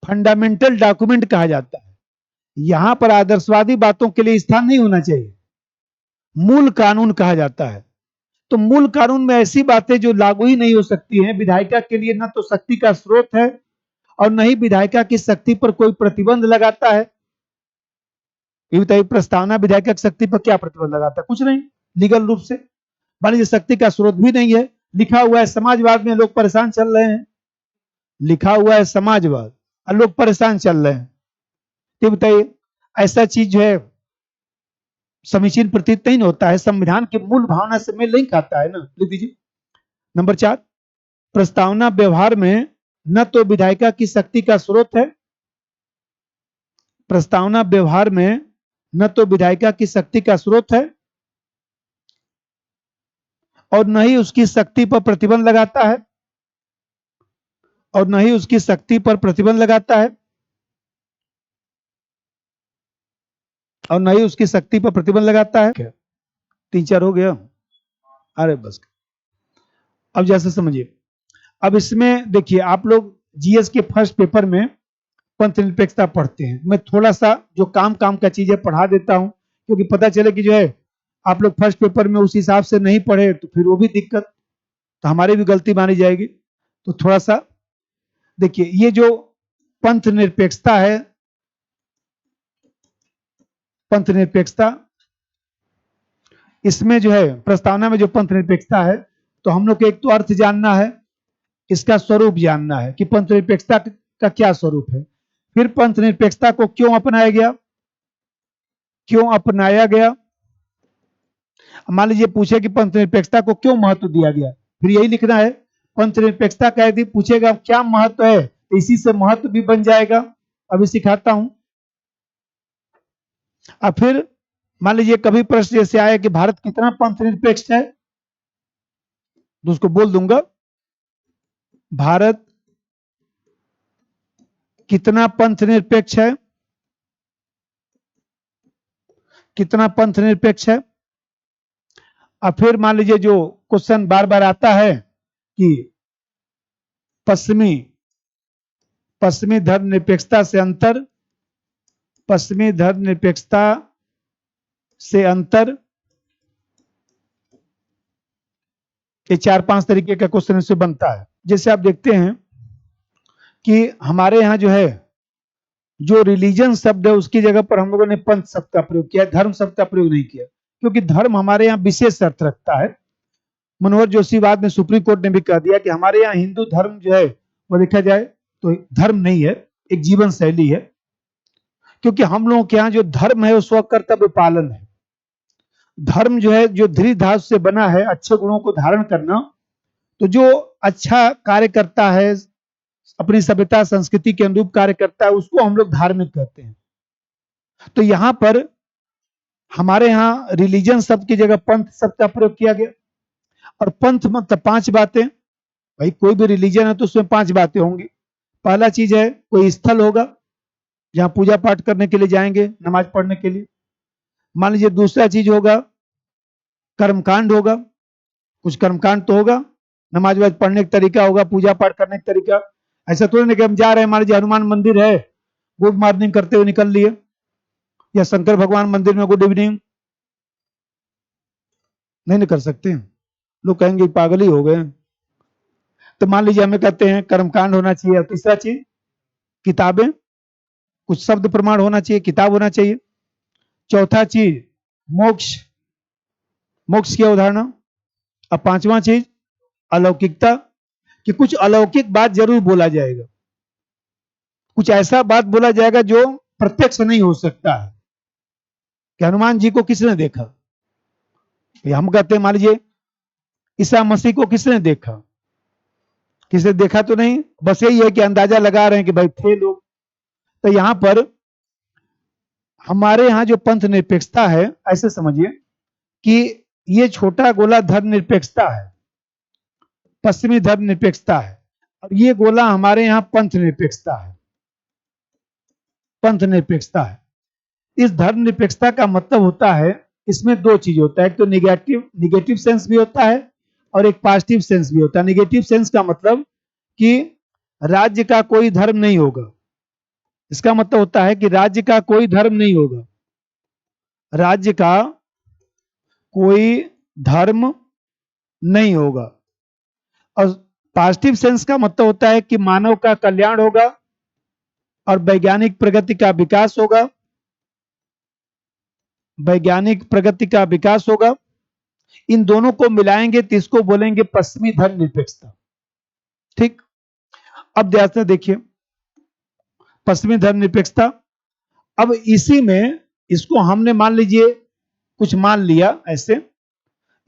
फंडामेंटल डॉक्यूमेंट कहा जाता है। यहां पर आदर्शवादी बातों के लिए स्थान नहीं होना चाहिए, मूल कानून कहा जाता है। तो मूल कानून में ऐसी बातें जो लागू ही नहीं हो सकती हैं, विधायिका के लिए न तो शक्ति का स्रोत है और न ही विधायिका की शक्ति पर कोई प्रतिबंध लगाता है। ये बताइए, प्रस्तावना विधायिका की शक्ति पर क्या प्रतिबंध लगाता है? कुछ नहीं, लीगल रूप से। मान लीजिए शक्ति का स्रोत भी नहीं है, लिखा हुआ है समाजवाद में, लोग परेशान चल रहे हैं, लिखा हुआ है समाजवाद और लोग परेशान चल रहे हैं, तो बताइए ऐसा चीज जो है समीचीन प्रतीत नहीं होता है, संविधान की मूल भावना से मेल नहीं खाता है ना। लिख दीजिए। नंबर 4, प्रस्तावना व्यवहार में न तो विधायिका की शक्ति का स्रोत है, प्रस्तावना व्यवहार में न तो विधायिका की शक्ति का स्रोत है और न ही उसकी शक्ति पर प्रतिबंध लगाता है, और न ही उसकी शक्ति पर प्रतिबंध लगाता है, और न ही उसकी शक्ति पर प्रतिबंध लगाता है। 3-4 हो गया। अरे बस, अब जैसे समझिए, अब इसमें देखिए, आप लोग जीएस के फर्स्ट पेपर में पंथ निरपेक्षता पढ़ते हैं, मैं थोड़ा सा जो काम का चीजें पढ़ा देता हूं, क्योंकि पता चले कि जो है आप लोग फर्स्ट पेपर में उस हिसाब से नहीं पढ़े तो फिर वो भी दिक्कत, तो हमारी भी गलती मानी जाएगी। तो थोड़ा सा देखिए, ये जो पंथ निरपेक्षता है, पंथ निरपेक्षता, इसमें जो है प्रस्तावना में जो पंथ निरपेक्षता है, तो हम लोग को एक तो अर्थ जानना है, इसका स्वरूप जानना है कि पंथ निरपेक्षता का क्या स्वरूप है, फिर पंथ निरपेक्षता को क्यों अपनाया गया, क्यों अपनाया गया। मान लीजिए पूछे कि पंथ निरपेक्षता को क्यों महत्व दिया गया, फिर यही लिखना है। पंथ निरपेक्षता का यदि पूछेगा क्या महत्व है, तो इसी से महत्व भी बन जाएगा। अभी सिखाता हूं। और फिर मान लीजिए कभी प्रश्न जैसे आया कि भारत कितना पंथ निरपेक्ष है, तो उसको बोल दूंगा भारत कितना पंथ निरपेक्ष है, कितना पंथ निरपेक्ष है। और फिर मान लीजिए जो क्वेश्चन बार बार आता है कि पश्चिमी पश्चिमी धर्म निरपेक्षता से अंतर, पश्चिमी धर्म निरपेक्षता से अंतर, ये 4-5 तरीके का क्वेश्चन इससे बनता है। जैसे आप देखते हैं कि हमारे यहाँ जो है जो रिलीजन शब्द है उसकी जगह पर हम लोगों ने पंथ शब्द का प्रयोग किया, धर्म शब्द का प्रयोग नहीं किया, क्योंकि धर्म हमारे यहाँ विशेष अर्थ रखता है। मनोहर जोशीवाद ने, सुप्रीम कोर्ट ने भी कह दिया कि हमारे यहाँ हिंदू धर्म जो है वो देखा जाए तो धर्म नहीं है, एक जीवन शैली है। क्योंकि हम लोगों के यहाँ जो धर्म है वो स्व कर्तव्य पालन है। धर्म जो है जो धीरे धात से बना है, अच्छे गुणों को धारण करना। तो जो अच्छा कार्य करता है, अपनी सभ्यता संस्कृति के अनुरूप कार्य करता है, उसको हम लोग धार्मिक कहते हैं। तो यहाँ पर हमारे यहाँ रिलीजन शब्द की जगह पंथ शब्द का प्रयोग किया गया। और पंथ मतलब 5 बातें। भाई कोई भी रिलीजन है तो उसमें 5 बातें होंगी। पहला चीज है कोई स्थल होगा जहां पूजा पाठ करने के लिए जाएंगे, नमाज पढ़ने के लिए। मान लीजिए दूसरा चीज होगा कर्मकांड होगा, कुछ कर्मकांड तो होगा, नमाज वाज पढ़ने का तरीका होगा, पूजा पाठ करने का तरीका। ऐसा तो नहीं कि हम जा रहे हैं, मान लीजिए हनुमान मंदिर है, गुड मॉर्निंग करते हुए निकल लिए, या शंकर भगवान मंदिर में गुड इवनिंग, नहीं कर सकते। लोग कहेंगे पागल ही हो गए। तो मान लीजिए हमें कहते हैं कर्मकांड होना चाहिए। और तीसरा चीज किताबें, कुछ शब्द प्रमाण होना चाहिए, किताब होना चाहिए। चौथा चीज मोक्ष, मोक्ष की अवधारणा। अब पांचवा चीज अलौकिकता, कि कुछ अलौकिक बात जरूर बोला जाएगा, कुछ ऐसा बात बोला जाएगा जो प्रत्यक्ष नहीं हो सकता है। कि हनुमान जी को किसने देखा, हम कहते हैं मान लीजिए ईसा मसीह को किसने देखा, किसने देखा तो नहीं, बस यही है कि अंदाजा लगा रहे हैं कि भाई थे लोग। तो यहां पर हमारे यहाँ जो पंथ निरपेक्षता है, ऐसे समझिए कि ये छोटा गोला धर्म निरपेक्षता है, पश्चिमी धर्म निरपेक्षता है, और ये गोला हमारे यहाँ पंथ निरपेक्षता है। पंथ निरपेक्षता है। इस धर्म निरपेक्षता का मतलब होता है, इसमें 2 चीज होता है, एक तो निगेटिव सेंस भी होता है और एक पॉजिटिव सेंस भी होता है। निगेटिव सेंस का मतलब कि राज्य का कोई धर्म नहीं होगा। इसका मतलब होता है कि राज्य का कोई धर्म नहीं होगा, राज्य का कोई धर्म नहीं होगा। और पॉजिटिव सेंस का मतलब होता है कि मानव का कल्याण होगा और वैज्ञानिक प्रगति का विकास होगा, वैज्ञानिक प्रगति का विकास होगा। इन दोनों को मिलाएंगे तो इसको बोलेंगे पश्चिमी धर्म निरपेक्षता। ठीक, अब ध्यान से देखिए पश्चिमी धर्म निरपेक्षता। अब इसी में इसको हमने मान लीजिए कुछ मान लिया, ऐसे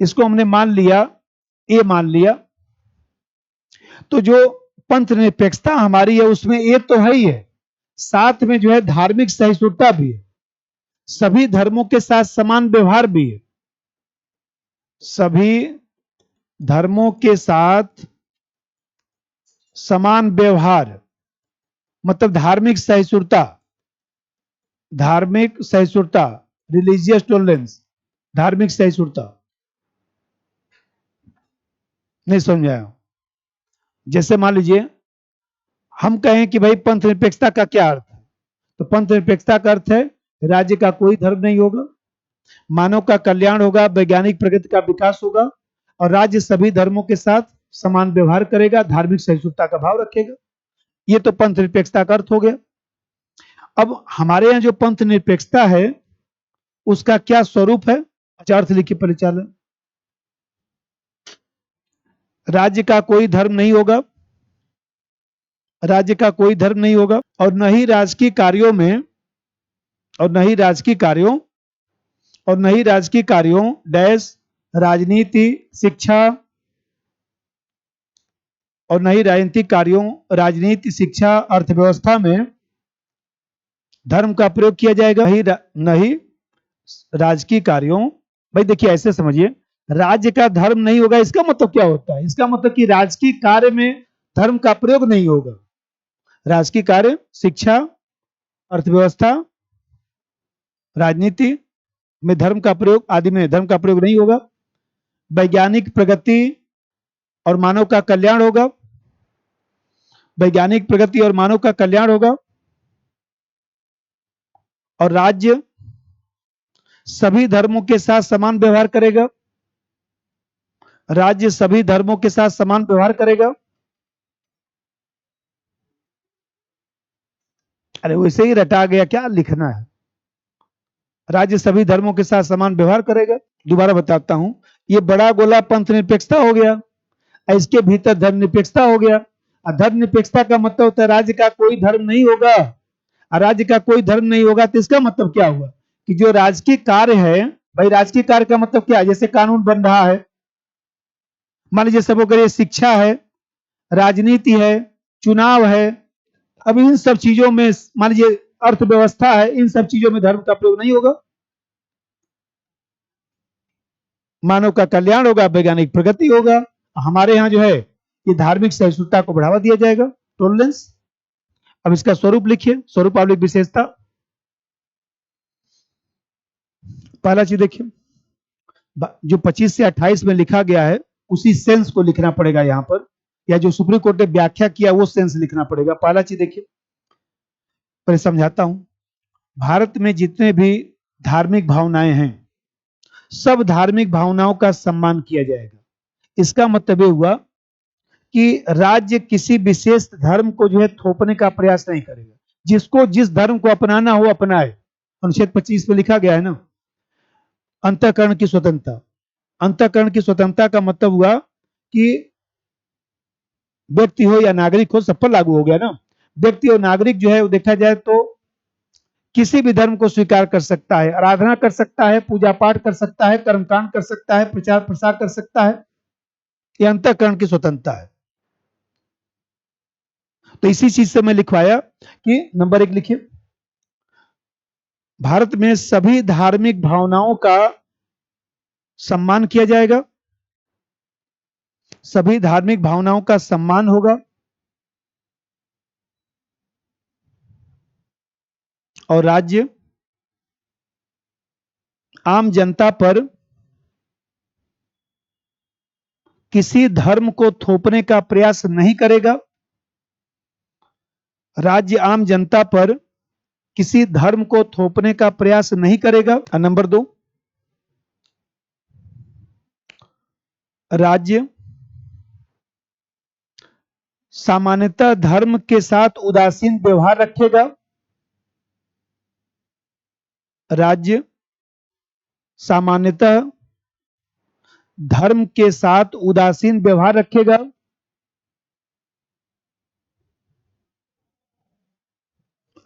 इसको हमने मान लिया, ए मान लिया। तो जो पंथ निरपेक्षता हमारी है उसमें ए तो है ही है, साथ में जो है धार्मिक सहिष्णुता भी है, सभी धर्मों के साथ समान व्यवहार भी है, सभी धर्मों के साथ समान व्यवहार मतलब धार्मिक सहिष्णुता, धार्मिक सहिष्णुता, रिलीजियस टॉलरेंस, धार्मिक सहिष्णुता। नहीं समझाया? जैसे मान लीजिए हम कहें कि भाई पंथ निरपेक्षता का क्या अर्थ है, तो पंथ निरपेक्षता का अर्थ है राज्य का कोई धर्म नहीं होगा, मानव का कल्याण होगा, वैज्ञानिक प्रगति का विकास होगा, और राज्य सभी धर्मों के साथ समान व्यवहार करेगा, धार्मिक सहिष्णुता का भाव रखेगा। ये तो पंथ निरपेक्षता का अर्थ हो गया। अब हमारे यहाँ जो पंथ निरपेक्षता है उसका क्या स्वरूप है, अर्थ लिखिए परिचालन। राज्य का कोई धर्म नहीं होगा, राज्य का कोई धर्म नहीं होगा, और न ही राजकीय कार्यों में, और न ही राजकीय कार्यों, और न ही राजकीय कार्यों डैश राजनीति, शिक्षा, और न ही राजनीतिक कार्यों, राजनीति, शिक्षा, अर्थव्यवस्था में धर्म का प्रयोग किया जाएगा। न ही राजकीय कार्यों, भाई देखिए ऐसे समझिए, राज्य का धर्म नहीं होगा इसका मतलब क्या होता है, इसका मतलब कि राजकीय कार्य में धर्म का प्रयोग नहीं होगा। राजकीय कार्य, शिक्षा, अर्थव्यवस्था, राजनीति में धर्म का प्रयोग, आदि में धर्म का प्रयोग नहीं होगा। वैज्ञानिक प्रगति और मानव का कल्याण होगा, वैज्ञानिक प्रगति और मानव का कल्याण होगा, और राज्य सभी धर्मों के साथ समान व्यवहार करेगा, राज्य सभी धर्मों के साथ समान व्यवहार करेगा। अरे वैसे ही रटा गया, क्या लिखना है। राज्य सभी धर्मों के साथ समान व्यवहार करेगा। दोबारा बताता हूं, ये बड़ा गोला पंथ निरपेक्षता हो गया, इसके भीतर धर्मनिरपेक्षता हो गया। और धर्मनिरपेक्षता का मतलब होता है राज्य का कोई धर्म नहीं होगा। और राज्य का कोई धर्म नहीं होगा तो इसका मतलब क्या हुआ कि जो राजकीय कार्य है, भाई राजकीय कार्य का मतलब क्या है, जैसे कानून बन रहा है, मान लीजिए सब अगर ये शिक्षा है, राजनीति है, चुनाव है, अब इन सब चीजों में मान लीजिए अर्थव्यवस्था है, इन सब चीजों में धर्म का प्रयोग नहीं होगा। मानव का कल्याण होगा, वैज्ञानिक प्रगति होगा। हमारे यहाँ जो है ये धार्मिक सहिष्णुता को बढ़ावा दिया जाएगा, टॉलरेंस। अब इसका स्वरूप लिखिए, स्वरूप आवलिक विशेषता। पहला चीज देखिए, जो 25 से 28 में लिखा गया है उसी सेंस को लिखना पड़ेगा यहाँ पर, या जो सुप्रीम कोर्ट ने व्याख्या किया वो सेंस लिखना पड़ेगा। पहला चीज देखिए, पहले समझाता हूं। भारत में जितने भी धार्मिक भावनाएं हैं, सब धार्मिक भावनाओं का सम्मान किया जाएगा। इसका मतलब ये हुआ कि राज्य किसी विशेष धर्म को जो है थोपने का प्रयास नहीं करेगा। जिसको जिस धर्म को अपनाना हो अपनाए। अनुच्छेद 25 में लिखा गया है ना, अंतःकरण की स्वतंत्रता। अंतःकरण की स्वतंत्रता का मतलब हुआ कि व्यक्ति हो या नागरिक हो, सब पर लागू हो गया ना। व्यक्ति और नागरिक जो है वो देखा जाए तो किसी भी धर्म को स्वीकार कर सकता है, आराधना कर सकता है, पूजा पाठ कर सकता है, कर्मकांड कर सकता है, प्रचार प्रसार कर सकता है। यह अंतःकरण की स्वतंत्रता है। तो इसी चीज से मैं लिखवाया कि नंबर 1 लिखिए, भारत में सभी धार्मिक भावनाओं का सम्मान किया जाएगा, सभी धार्मिक भावनाओं का सम्मान होगा, और राज्य आम जनता पर किसी धर्म को थोपने का प्रयास नहीं करेगा। राज्य आम जनता पर किसी धर्म को थोपने का प्रयास नहीं करेगा। और नंबर 2, राज्य सामान्यतः धर्म के साथ उदासीन व्यवहार रखेगा। राज्य सामान्यतः धर्म के साथ उदासीन व्यवहार रखेगा।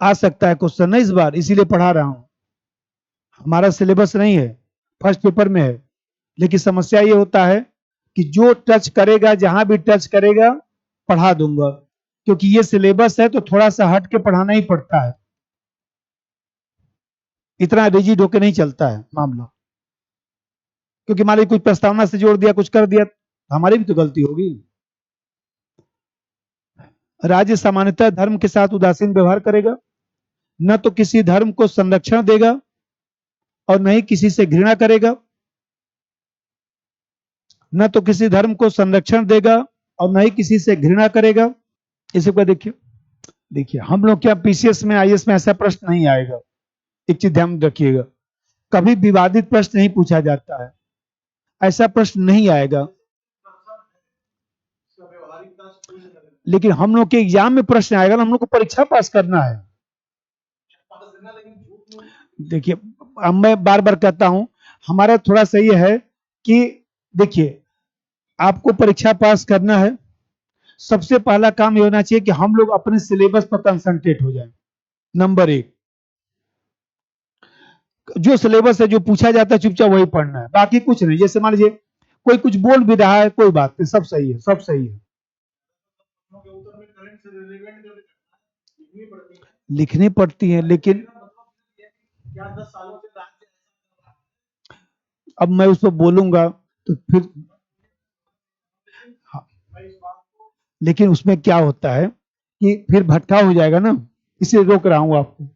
आ सकता है क्वेश्चन ना इस बार, इसीलिए पढ़ा रहा हूं। हमारा सिलेबस नहीं है, फर्स्ट पेपर में है। लेकिन समस्या ये होता है कि जो टच करेगा, जहां भी टच करेगा पढ़ा दूंगा, क्योंकि ये सिलेबस है तो थोड़ा सा हट के पढ़ाना ही पड़ता है। इतना रिजिड होके नहीं चलता है मामला, क्योंकि मान लीजिए कुछ प्रस्तावना से जोड़ दिया, कुछ कर दिया, हमारी भी तो गलती होगी। राज्य सामान्यतः धर्म के साथ उदासीन व्यवहार करेगा, न तो किसी धर्म को संरक्षण देगा और न ही किसी से घृणा करेगा। न तो किसी धर्म को संरक्षण देगा और न ही किसी से घृणा करेगा। इसी को देखिए, देखिए हम लोग क्या पीसीएस में, आईएएस में ऐसा प्रश्न नहीं आएगा। एक चीज ध्यान रखिएगा, कभी विवादित प्रश्न नहीं पूछा जाता है, ऐसा प्रश्न नहीं आएगा। लेकिन हम लोग के एग्जाम में प्रश्न आएगा ना, हम लोग को परीक्षा पास करना है। देखिए अब मैं बार बार कहता हूं, हमारा थोड़ा सा ये है कि देखिए आपको परीक्षा पास करना है, सबसे पहला काम ये होना चाहिए कि हम लोग अपने सिलेबस पर कंसंट्रेट हो जाएं। नंबर 1, जो सिलेबस है, जो पूछा जाता है चुपचाप वही पढ़ना है, बाकी कुछ नहीं। जैसे मान लीजिए कोई कुछ बोल भी रहा है, कोई बात नहीं, सब सही है, सब सही है। लिखनी पड़ती है, लेकिन अब मैं उस पर बोलूंगा तो फिर हाँ, लेकिन उसमें क्या होता है कि फिर भट्टा हो जाएगा ना, इसलिए रोक रहा हूं आपको।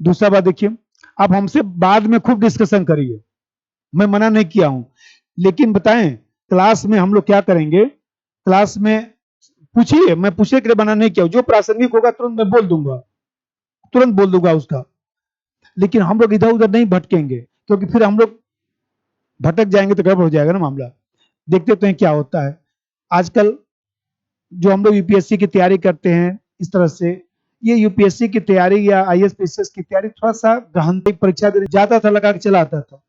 दूसरा बात देखिए, आप हमसे बाद में खूब डिस्कशन करिए, मैं मना नहीं किया हूं, लेकिन बताएं क्लास में हम लोग क्या करेंगे, क्लास में पूछिए, मैं पूछने के लिए मना नहीं किया, जो प्रासंगिक होगा तुरंत मैं बोल दूंगा, तुरंत बोल दूंगा उसका। लेकिन हम लोग इधर उधर नहीं भटकेंगे, क्योंकि फिर हम लोग भटक जाएंगे तो गड़बड़ हो जाएगा ना मामला। देखते तो हैं क्या होता है आजकल, जो हम लोग यूपीएससी की तैयारी करते हैं इस तरह से, ये यूपीएससी की तैयारी या आईएएस पीसीएस की तैयारी थोड़ा सा गहनता परीक्षा देने जाता था, लगा के चला आता था।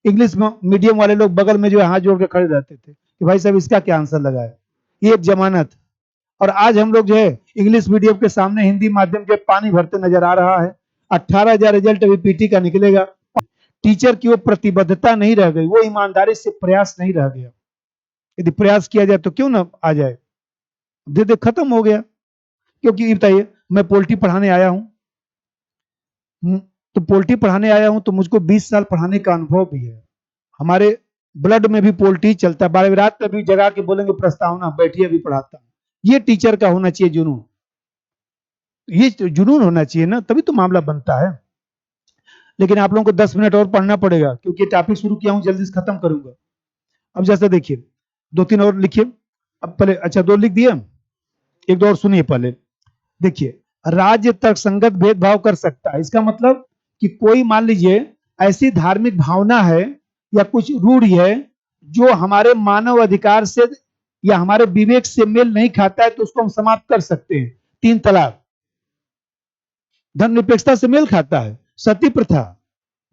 इंग्लिश मीडियम वाले लोग बगल में जो है हाथ जोड़ के खड़े रहते थे कि भाई साहब इसका क्या आंसर लगा है। ये एक जमाना था। और आज हम लोग जो है इंग्लिश मीडियम के सामने हिंदी माध्यम के पानी भरते नजर आ रहा है। 18,000 रिजल्ट अभी पीटी का निकलेगा। टीचर की वो प्रतिबद्धता नहीं रह गई, वो ईमानदारी से प्रयास नहीं रह गया। यदि प्रयास किया जाए तो क्यों ना आ जाए। धीरे धीरे खत्म हो गया। क्योंकि ये बताइए, मैं पोल्ट्री पढ़ाने आया हूं, तो पोल्ट्री पढ़ाने आया हूं तो मुझको 20 साल पढ़ाने का अनुभव भी है। हमारे ब्लड में भी पोल्ट्री चलता है। 12 रात में भी जगा के बोलेंगे प्रस्तावना, बैठिए अभी पढ़ाता हूं। ये टीचर का होना चाहिए जुनून। ये जुनून होना चाहिए ना, तभी तो मामला बनता है। लेकिन आप लोगों को 10 मिनट और पढ़ना पड़ेगा, क्योंकि टॉपिक शुरू किया हूं, जल्दी से खत्म करूंगा। अब जैसा देखिए, 2-3 और लिखिए। अब पहले, अच्छा 2 लिख दिया, एक दो और सुनिए पहले। देखिए, राज्य तर्कसंगत भेदभाव कर सकता है। इसका मतलब कि कोई मान लीजिए ऐसी धार्मिक भावना है या कुछ रूढ़ी है जो हमारे मानव अधिकार से या हमारे विवेक से मेल नहीं खाता है, तो उसको हम समाप्त कर सकते हैं। 3 तलाक, धर्मनिरपेक्षता से मेल खाता है, सती प्रथा,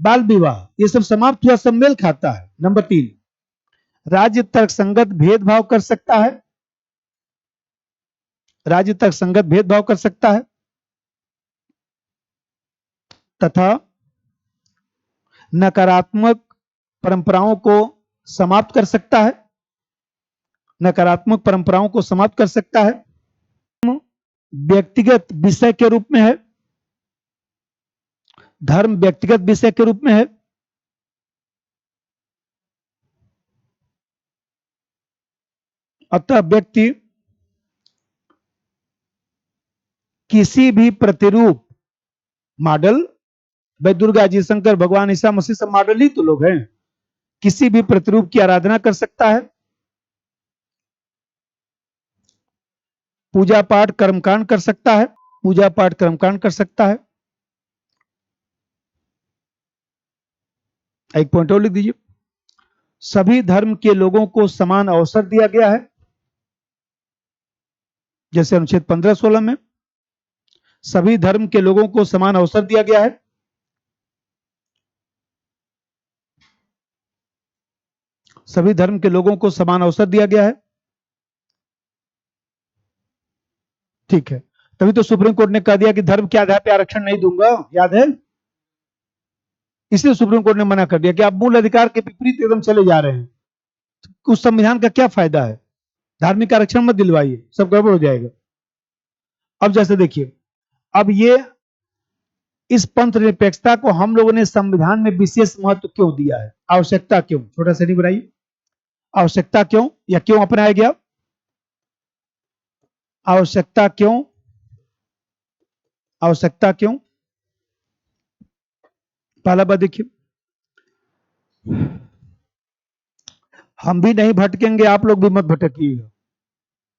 बाल विवाह, ये सब समाप्त हुआ, सब मेल खाता है। नंबर 3, राज्य तर्कसंगत भेदभाव कर सकता है। राज्य तर्कसंगत भेदभाव कर सकता है तथा नकारात्मक परंपराओं को समाप्त कर सकता है। नकारात्मक परंपराओं को समाप्त कर सकता है। व्यक्तिगत विषय के रूप में है। धर्म व्यक्तिगत विषय के रूप में है। अतः व्यक्ति किसी भी प्रतिरूप, मॉडल, भाई दुर्गा जी, शंकर भगवान, ईसा मसीह, सब मॉडल ही तो लोग हैं। किसी भी प्रतिरूप की आराधना कर सकता है। पूजा पाठ कर्मकांड कर सकता है। पूजा पाठ कर्मकांड कर सकता है। एक पॉइंट और लिख दीजिए। सभी धर्म के लोगों को समान अवसर दिया गया है, जैसे अनुच्छेद 15-16 में सभी धर्म के लोगों को समान अवसर दिया गया है। सभी धर्म के लोगों को समान अवसर दिया गया है। ठीक है, तभी तो सुप्रीम कोर्ट ने कह दिया कि धर्म के आधार पर आरक्षण नहीं दूंगा, याद है। इसलिए सुप्रीम कोर्ट ने मना कर दिया कि आप मूल अधिकार के विपरीत एकदम चले जा रहे हैं। उस संविधान का क्या फायदा है। धार्मिक आरक्षण मत दिलवाइए, सब गड़बड़ हो जाएगा। अब जैसे देखिए, अब ये इस पंथ निरपेक्षता को हम लोगों ने संविधान में विशेष महत्व क्यों दिया है, आवश्यकता क्यों, छोटा सा नहीं बनाइए, आवश्यकता क्यों या क्यों अपनाया गया, आवश्यकता क्यों, आवश्यकता क्यों। पहला बात देखिए, हम भी नहीं भटकेंगे, आप लोग भी मत भटकिएगा।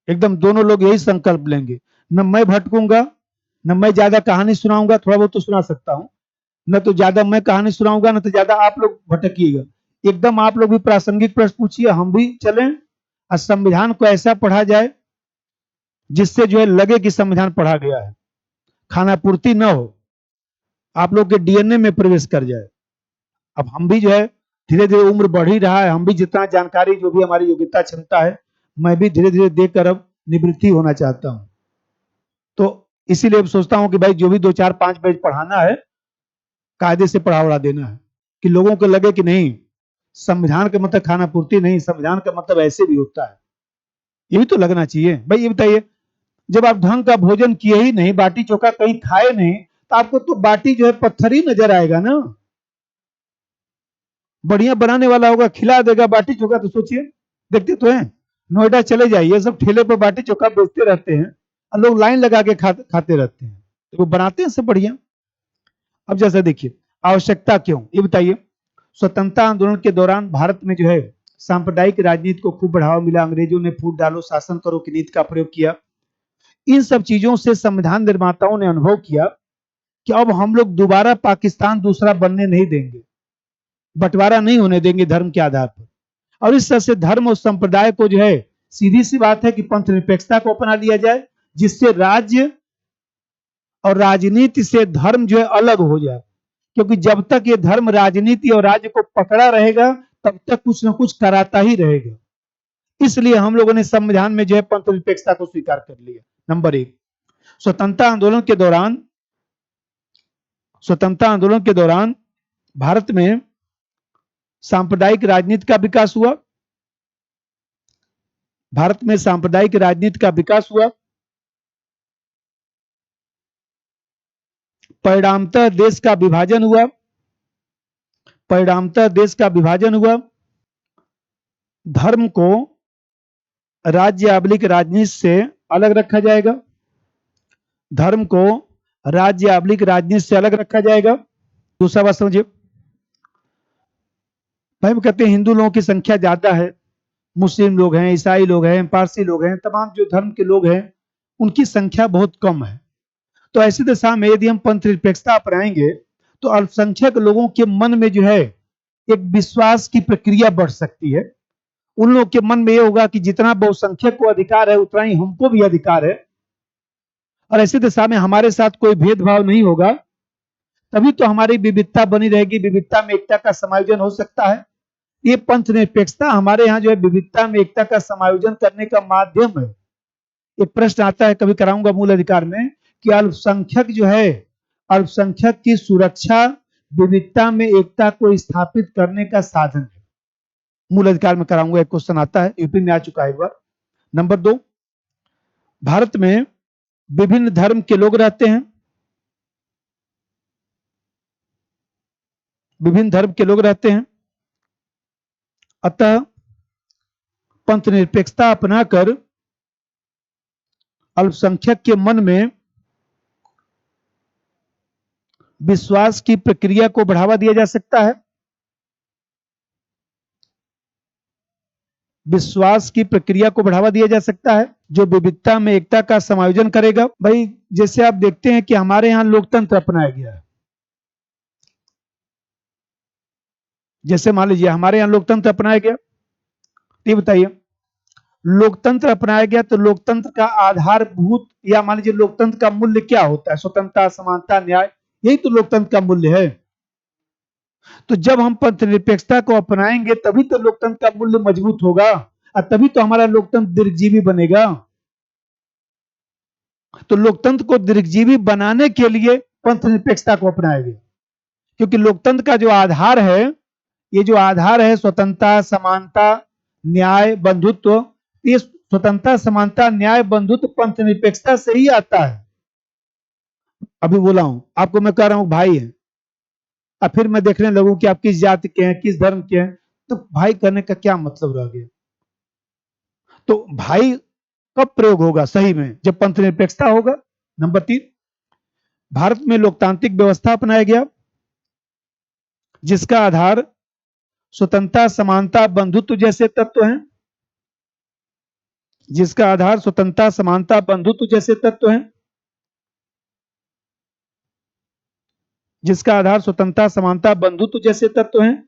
एकदम दोनों लोग यही संकल्प लेंगे, न मैं भटकूंगा, न मैं ज्यादा कहानी सुनाऊंगा, थोड़ा बहुत तो सुना सकता हूं, न तो ज्यादा मैं कहानी सुनाऊंगा, न तो ज्यादा आप लोग भटकिएगा। एकदम आप लोग भी प्रासंगिक प्रश्न पूछिए, हम भी चलें और संविधान को ऐसा पढ़ा जाए जिससे जो है लगे कि संविधान पढ़ा गया है, खाना पूर्ति न हो, आप लोग के डीएनए में प्रवेश कर जाए। अब हम भी जो है धीरे धीरे, उम्र बढ़ ही रहा है, हम भी जितना जानकारी, जो भी हमारी योग्यता क्षमता है, मैं भी धीरे धीरे देकर अब निवृत्ति होना चाहता हूं। तो इसीलिए अब सोचता हूं कि भाई जो भी 2-4-5 पेज पढ़ाना है, कायदे से पढ़ा वढ़ा देना है, कि लोगों को लगे कि नहीं, संविधान का मतलब खाना पूर्ति नहीं, संविधान का मतलब ऐसे भी होता है। ये भी तो लगना चाहिए। भाई ये बताइए, जब आप ढंग का भोजन किए ही नहीं, बाटी चोखा कहीं खाए नहीं, तो आपको तो बाटी जो है पत्थर ही नजर आएगा ना। बढ़िया बनाने वाला होगा, खिला देगा बाटी चोखा, तो सोचिए, देखते तो हैं, नोएडा चले जाइए, सब ठेले पर बाटी चोखा बेचते रहते हैं और लोग लाइन लगा के खाते रहते हैं, तो वो बनाते हैं सब बढ़िया। अब जैसा देखिए, आवश्यकता क्यों, ये बताइए। स्वतंत्रता आंदोलन के दौरान भारत में जो है सांप्रदायिक राजनीति को खूब बढ़ावा मिला। अंग्रेजों ने फूट डालो शासन करो की नीति का प्रयोग किया। इन सब चीजों से संविधान निर्माताओं ने अनुभव किया कि अब हम लोग दोबारा पाकिस्तान दूसरा बनने नहीं देंगे, बंटवारा नहीं होने देंगे धर्म के आधार पर। और इस तरह से धर्म और संप्रदाय को जो है, सीधी सी बात है कि पंथ निरपेक्षता को अपना लिया जाए, जिससे राज्य और राजनीति से धर्म जो है अलग हो जाए, क्योंकि जब तक ये धर्म राजनीति और राज्य को पकड़ा रहेगा तब तक कुछ न कुछ कराता ही रहेगा। इसलिए हम लोगों ने संविधान में जो है पंथ निरपेक्षता को स्वीकार कर लिया। नंबर एक, स्वतंत्रता आंदोलन के दौरान भारत में सांप्रदायिक राजनीति का विकास हुआ। भारत में सांप्रदायिक राजनीति का विकास हुआ। परिणामतः देश का विभाजन हुआ। परिणामतः देश का विभाजन हुआ। धर्म को राज्य अबलिक राजनीति से अलग रखा जाएगा। धर्म को राज्य अबलिक राजनीति से अलग रखा जाएगा। दूसरा बात समझिए, भाई वो कहते हैं हिंदू लोगों की संख्या ज्यादा है, मुस्लिम लोग हैं, ईसाई लोग हैं, पारसी लोग हैं, तमाम जो धर्म के लोग हैं उनकी संख्या बहुत कम है। तो ऐसी दशा में यदि हम पंथ निरपेक्षता अपनाएंगे तो अल्पसंख्यक लोगों के मन में जो है एक विश्वास की प्रक्रिया बढ़ सकती है। उन लोगों के मन में यह होगा कि जितना बहुसंख्यक को अधिकार है उतना ही हमको भी अधिकार है, और ऐसी दशा में हमारे साथ कोई भेदभाव नहीं होगा। तभी तो हमारी विविधता बनी रहेगी, विविधता में एकता का समायोजन हो सकता है। ये पंथ निरपेक्षता हमारे यहाँ जो है विविधता में एकता का समायोजन करने का माध्यम है। एक प्रश्न आता है, कभी कराऊंगा मूल अधिकार में, कि अल्पसंख्यक जो है, अल्पसंख्यक की सुरक्षा विविधता में एकता को स्थापित करने का साधन है। मूल अधिकार में कराऊंगा, एक क्वेश्चन आता है, यूपी में आ चुका है एक बार। नंबर दो, भारत में विभिन्न धर्म के लोग रहते हैं। विभिन्न धर्म के लोग रहते हैं, अतः पंथ निरपेक्षता अपनाकर अल्पसंख्यक के मन में विश्वास की प्रक्रिया को बढ़ावा दिया जा सकता है। विश्वास की प्रक्रिया को बढ़ावा दिया जा सकता है जो विविधता में एकता का समायोजन करेगा। भाई जैसे आप देखते हैं कि हमारे यहां लोकतंत्र अपनाया गया है। जैसे मान लीजिए हमारे यहां लोकतंत्र अपनाया गया, ये बताइए, लोकतंत्र अपनाया गया तो लोकतंत्र का आधारभूत या मान लीजिए लोकतंत्र का मूल्य क्या होता है? स्वतंत्रता, समानता, न्याय, यही तो लोकतंत्र का मूल्य है। तो जब हम पंथ निरपेक्षता को अपनाएंगे तभी तो लोकतंत्र का मूल्य मजबूत होगा और तभी तो हमारा लोकतंत्र दीर्घजीवी बनेगा। तो लोकतंत्र को दीर्घजीवी बनाने के लिए पंथ निरपेक्षता को अपनाया गया, क्योंकि लोकतंत्र का जो आधार है, ये जो आधार है स्वतंत्रता, समानता, न्याय, बंधुत्व, ये स्वतंत्रता, समानता, न्याय, बंधुत्व पंथ निरपेक्षता से ही आता है। अभी बोला हूं आपको, मैं कह रहा हूं भाई है, अब फिर मैं देखने लगूं कि आप किस जाति के हैं, किस धर्म के हैं, तो भाई करने का क्या मतलब रह गया? तो भाई कब प्रयोग होगा सही में? जब पंथ निरपेक्षता होगा। नंबर तीन, भारत में लोकतांत्रिक व्यवस्था अपनाया गया जिसका आधार स्वतंत्रता, समानता, बंधुत्व जैसे तत्व हैं। जिसका आधार स्वतंत्रता, समानता, बंधुत्व जैसे तत्व हैं। जिसका आधार स्वतंत्रता, समानता, बंधुत्व जैसे तत्व हैं,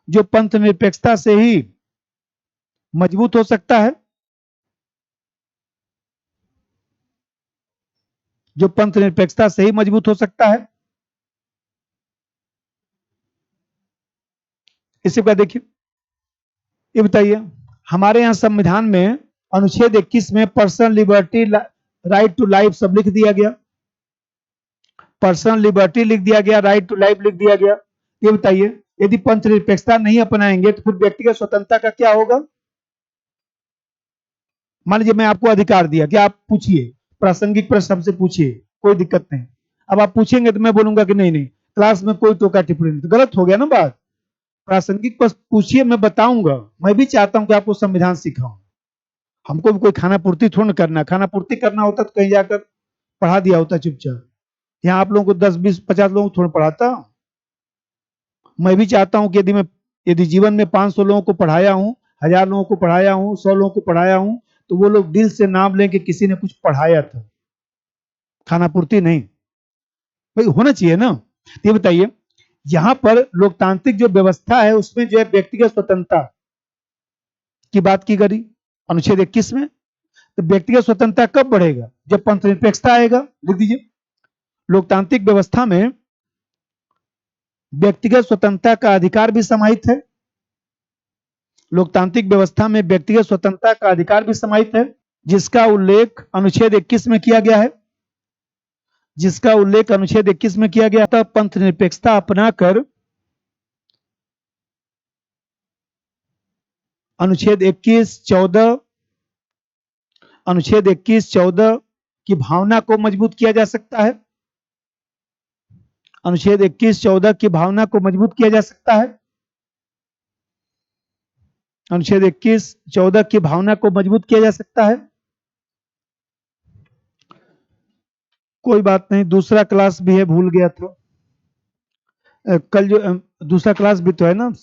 जो पंथ निरपेक्षता से ही मजबूत हो सकता है। जो पंथ निरपेक्षता से ही मजबूत हो सकता है। इसी का देखिए, ये बताइए, हमारे यहां संविधान में अनुच्छेद 21 में personal liberty, right to life सब लिख दिया गया। पर्सनल लिबर्टी लिख दिया गया, राइट टू लाइफ लिख दिया गया। ये बताइए, यदि पंथ निरपेक्षता नहीं अपनाएंगे तो फिर व्यक्तिगत स्वतंत्रता का क्या होगा? मान लीजिए मैं आपको अधिकार दिया कि आप पूछिए, प्रासंगिक प्रश्न हमसे पूछिए, कोई दिक्कत नहीं। अब आप पूछेंगे तो मैं बोलूंगा कि नहीं नहीं, क्लास में कोई टोका टिप्पणी नहीं, तो गलत हो गया ना बात। प्रासंगिक प्रश्न पूछिए, मैं बताऊंगा। मैं भी चाहता हूं कि आपको संविधान सिखाऊं। हमको भी कोई खाना पूर्ति थोड़ा ना करना, खाना पूर्ति करना होता तो कहीं जाकर पढ़ा दिया होता चुपचाप। यहाँ आप लोगों को 10, 20, 50 लोगों को थोड़ा पढ़ाता। मैं भी चाहता हूं कि यदि जीवन में 500 लोगों को पढ़ाया हूं, 1000 लोगों को पढ़ाया हूं, 100 लोगों को पढ़ाया हूं, तो वो लोग दिल से नाम लें कि किसी ने कुछ पढ़ाया था, खाना पूर्ति नहीं। भाई होना चाहिए ना। ये बताइए, यहां पर लोकतांत्रिक जो व्यवस्था है उसमें जो है व्यक्तिगत स्वतंत्रता की बात की गई अनुच्छेद 21 में। तो व्यक्तिगत स्वतंत्रता कब बढ़ेगा? जब पंथ निरपेक्षता आएगा। लिख दीजिए, लोकतांत्रिक व्यवस्था में व्यक्तिगत स्वतंत्रता का अधिकार भी समाहित है। लोकतांत्रिक व्यवस्था में व्यक्तिगत स्वतंत्रता का अधिकार भी समाहित है, जिसका उल्लेख अनुच्छेद 21 में किया गया है। जिसका उल्लेख अनुच्छेद 21 में किया गया था। पंथ निरपेक्षता अपनाकर अनुच्छेद 21-14 अनुच्छेद 21-14 की भावना को मजबूत किया जा सकता है। अनुच्छेद 21-14 की भावना को मजबूत किया जा सकता है। अनुच्छेद 21-14 की भावना को मजबूत किया जा सकता है। कोई बात नहीं, दूसरा क्लास भी है, भूल गया था। कल जो दूसरा क्लास भी तो है ना,